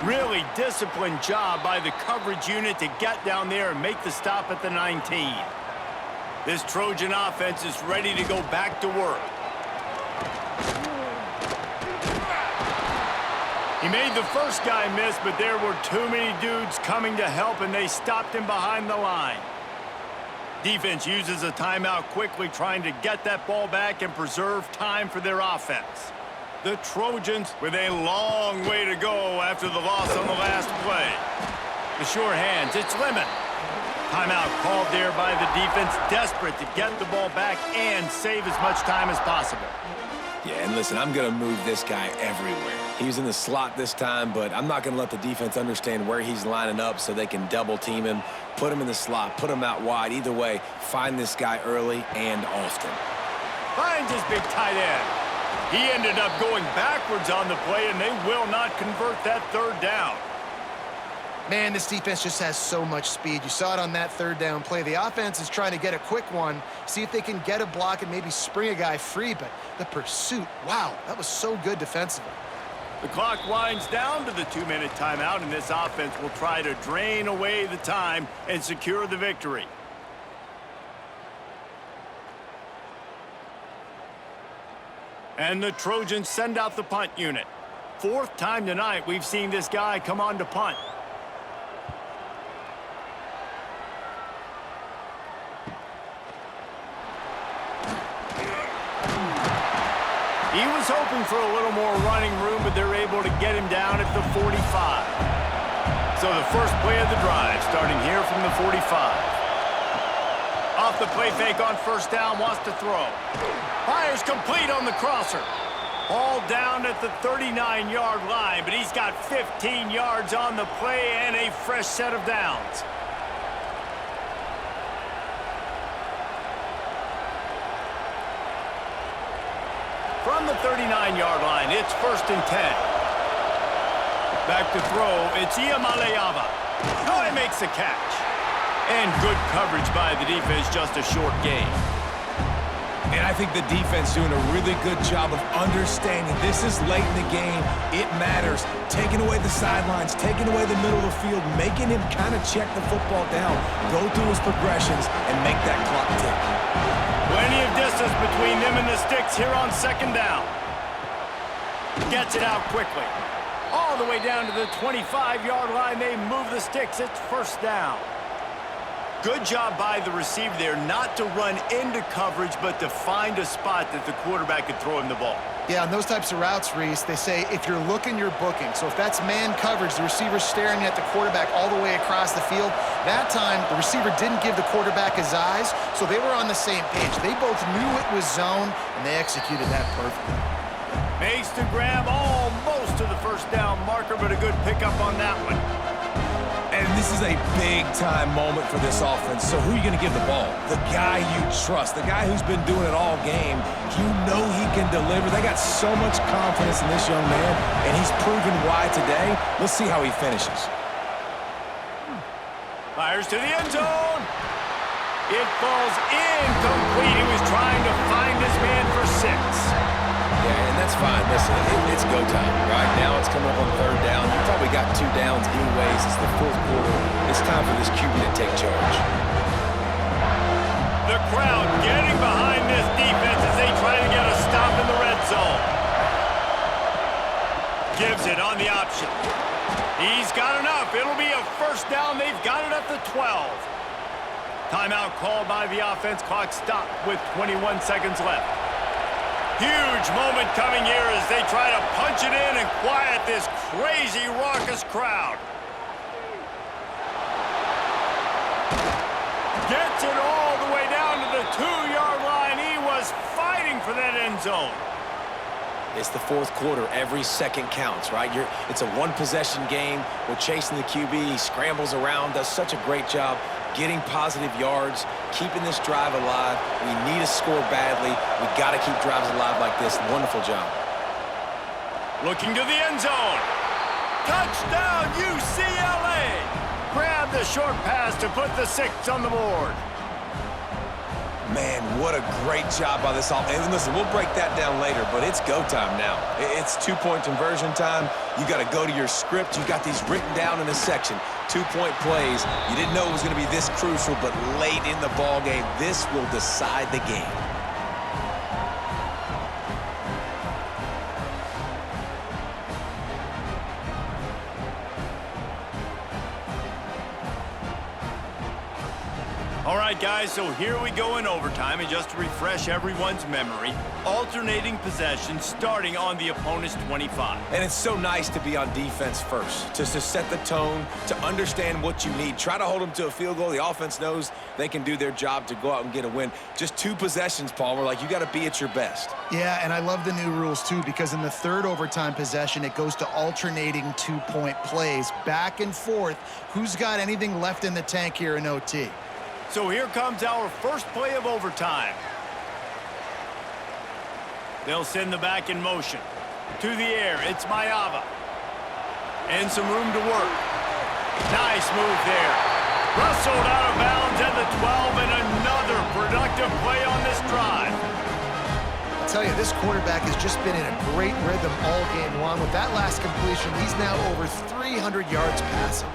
Really disciplined job by the coverage unit to get down there and make the stop at the 19. This Trojan offense is ready to go back to work. He made the first guy miss, but there were too many dudes coming to help, and they stopped him behind the line. Defense uses a timeout quickly, trying to get that ball back and preserve time for their offense. The Trojans with a long way to go after the loss on the last play. The sure hands, it's Lemon. Timeout called there by the defense, desperate to get the ball back and save as much time as possible. Yeah, and listen, I'm going to move this guy everywhere. He was in the slot this time, but I'm not going to let the defense understand where he's lining up so they can double team him, put him in the slot, put him out wide. Either way, find this guy early and often. Finds his big tight end. He ended up going backwards on the play, and they will not convert that third down. Man, this defense just has so much speed. You saw it on that third down play. The offense is trying to get a quick one, see if they can get a block and maybe spring a guy free, but the pursuit, wow, that was so good defensively. The clock winds down to the 2-minute timeout, and this offense will try to drain away the time and secure the victory. And the Trojans send out the punt unit. Fourth time tonight we've seen this guy come on to punt. He was hoping for a little more running room, but they're able to get him down at the 45. So the first play of the drive, starting here from the 45. Off the play fake on first down, wants to throw. Fires complete on the crosser. Ball down at the 39-yard line, but he's got 15 yards on the play and a fresh set of downs. From the 39-yard line, it's 1st and 10. Back to throw, it's Iamaleava. Oh, he makes the catch. And good coverage by the defense, just a short gain. And I think the defense doing a really good job of understanding this is late in the game. It matters. Taking away the sidelines, taking away the middle of the field, making him kind of check the football down, go through his progressions, and make that clock tick. Plenty of distance between them and the sticks here on 2nd down. Gets it out quickly. All the way down to the 25-yard line. They move the sticks. It's 1st down. Good job by the receiver there not to run into coverage, but to find a spot that the quarterback could throw him the ball. Yeah, on those types of routes, Reese, they say if you're looking, you're booking. So if that's man coverage, the receiver's staring at the quarterback all the way across the field. That time, the receiver didn't give the quarterback his eyes, so they were on the same page. They both knew it was zone, and they executed that perfectly. Makes the grab almost to the 1st down marker, but a good pickup on that one. And this is a big-time moment for this offense. So who are you going to give the ball? The guy you trust, the guy who's been doing it all game. You know he can deliver. They got so much confidence in this young man, and he's proven why today. Let's see how he finishes. Fires to the end zone. It falls incomplete. He was trying to find his man for 6. Yeah, and that's fine. Listen, it's go time. Right now it's coming up on 3rd down. You probably got 2 downs anyways. It's the 4th quarter. It's time for this QB to take charge. The crowd getting behind this defense as they try to get a stop in the red zone. Gives it on the option. He's got enough. It'll be a 1st down. They've got it at the 12. Timeout called by the offense. Clock stopped with 21 seconds left. Huge moment coming here as they try to punch it in and quiet this crazy, raucous crowd. Gets it all the way down to the 2-yard line. He was fighting for that end zone. It's the 4th quarter. Every second counts, right? It's a one-possession game. We're chasing the QB. He scrambles around, does such a great job getting positive yards, keeping this drive alive. We need to score badly. We got to keep drives alive like this. Wonderful job. Looking to the end zone. Touchdown, UCLA! Grab the short pass to put the 6 on the board. Man, what a great job by this offense. And listen, we'll break that down later, but it's go time now. It's 2-point conversion time. You got to go to your script. You got these written down in a section. 2-point plays. You didn't know it was going to be this crucial, but late in the ball game, this will decide the game. guys, so here we go in overtime, and just to refresh everyone's memory, alternating possession starting on the opponent's 25. And it's so nice to be on defense first, just to set the tone, to understand what you need. Try to hold them to a field goal. The offense knows they can do their job to go out and get a win. Just 2 possessions, Palmer, like you got to be at your best. Yeah, and I love the new rules too, because in the third overtime possession, it goes to alternating 2-point plays, back and forth. Who's got anything left in the tank here in OT? So here comes our first play of overtime. They'll send the back in motion. To the air, it's Mayava. And some room to work. Nice move there. Rustled out of bounds at the 12, and another productive play on this drive. I'll tell you, this quarterback has just been in a great rhythm all game long. With that last completion, he's now over 300 yards passing.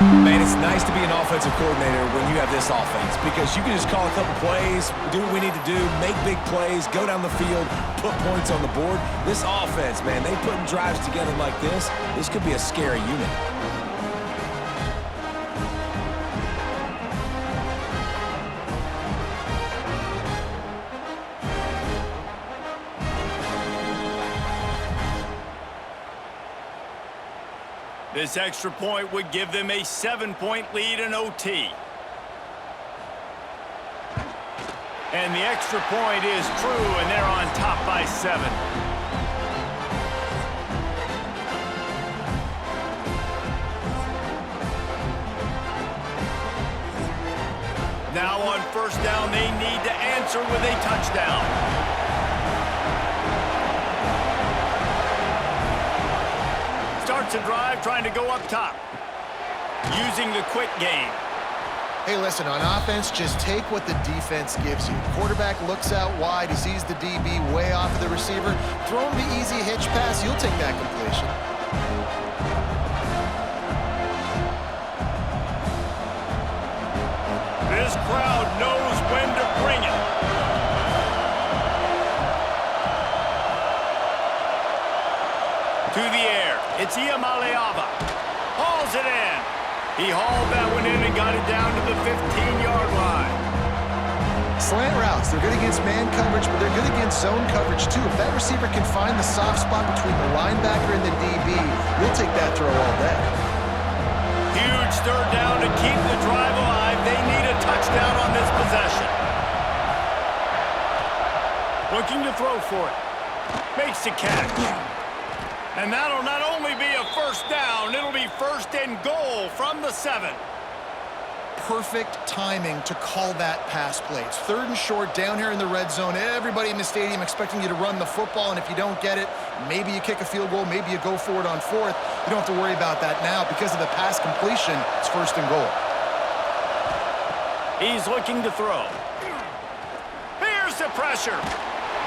Man, it's nice to be an offensive coordinator when you have this offense, because you can just call a couple plays, do what we need to do, make big plays, go down the field, put points on the board. This offense, man, they putting drives together like this could be a scary unit. This extra point would give them a 7-point lead in OT. And the extra point is true, and they're on top by 7. Now on first down, they need to answer with a touchdown. Starts a drive trying to go up top. Using the quick game. Hey, listen, on offense, just take what the defense gives you. Quarterback looks out wide. He sees the DB way off of the receiver. Throw him the easy hitch pass. You'll take that completion. This crowd knows when to bring it. To the air. It's Iamaleava. Hauls it in. He hauled that one in and got it down to the 15-yard line. Slant routes, they're good against man coverage, but they're good against zone coverage too. If that receiver can find the soft spot between the linebacker and the DB, you'll take that throw all day. Huge third down to keep the drive alive. They need a touchdown on this possession. Looking to throw for it. Makes the catch. And that'll not only be a first down, it'll be first and goal from the 7. Perfect timing to call that pass play. It's third and short down here in the red zone. Everybody in the stadium expecting you to run the football, and if you don't get it, maybe you kick a field goal, maybe you go for it on fourth. You don't have to worry about that now. Because of the pass completion, it's first and goal. He's looking to throw. Here's the pressure.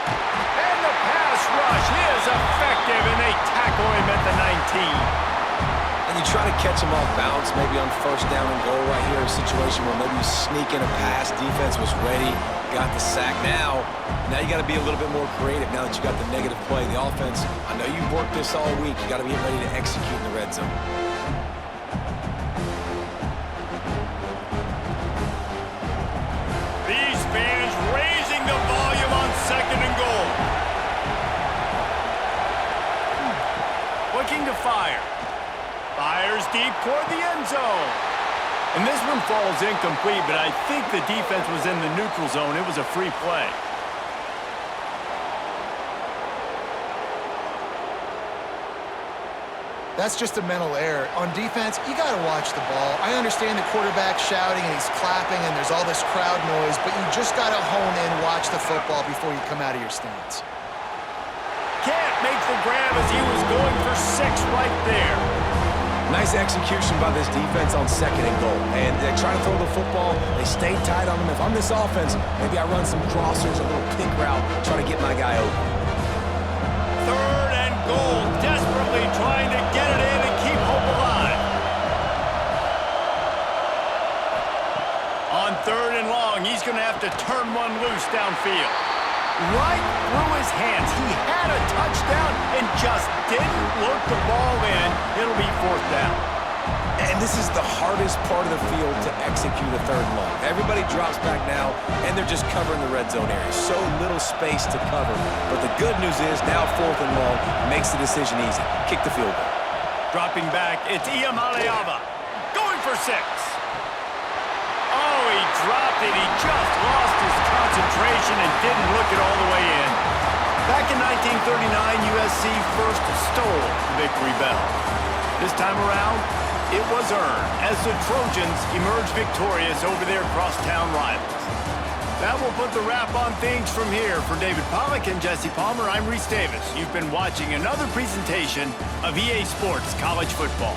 And the pass rush is effective, and they tackle him at the 19. And you try to catch him off balance, maybe on first down and goal right here, a situation where maybe you sneak in a pass, defense was ready, got the sack. Now you got to be a little bit more creative now that you got the negative play. The offense, I know you've worked this all week. You got to be ready to execute in the red zone. These fans raising the volume on second and goal. Looking to fire. Fires deep toward the end zone. And this one falls incomplete, but I think the defense was in the neutral zone. It was a free play. That's just a mental error. On defense, you got to watch the ball. I understand the quarterback shouting and he's clapping and there's all this crowd noise, but you just got to hone in, watch the football before you come out of your stance. Can't make the grab as he was going for 6 right there. Nice execution by this defense on second and goal. And they try to throw the football. They stay tight on him. If I'm this offense, maybe I run some crossers, a little pick route, try to get my guy open. Third and goal, desperately trying to get it in and keep hope alive. he's going to have to turn one loose downfield. Right through his hands. He had a touchdown and just didn't look the ball in. It'll be 4th down. And this is the hardest part of the field to execute a 3rd and long. Everybody drops back now, and they're just covering the red zone area. So little space to cover. But the good news is now 4th and long makes the decision easy. Kick the field goal. Dropping back, it's Iamaleava. Going for 6. Oh, he dropped it. He just lost his concentration and didn't look it all the way in. Back in 1939, USC first stole the victory bell. This time around, it was earned as the Trojans emerged victorious over their crosstown rivals. That will put the wrap on things from here. For David Pollack and Jesse Palmer, I'm Reese Davis. You've been watching another presentation of EA Sports College Football.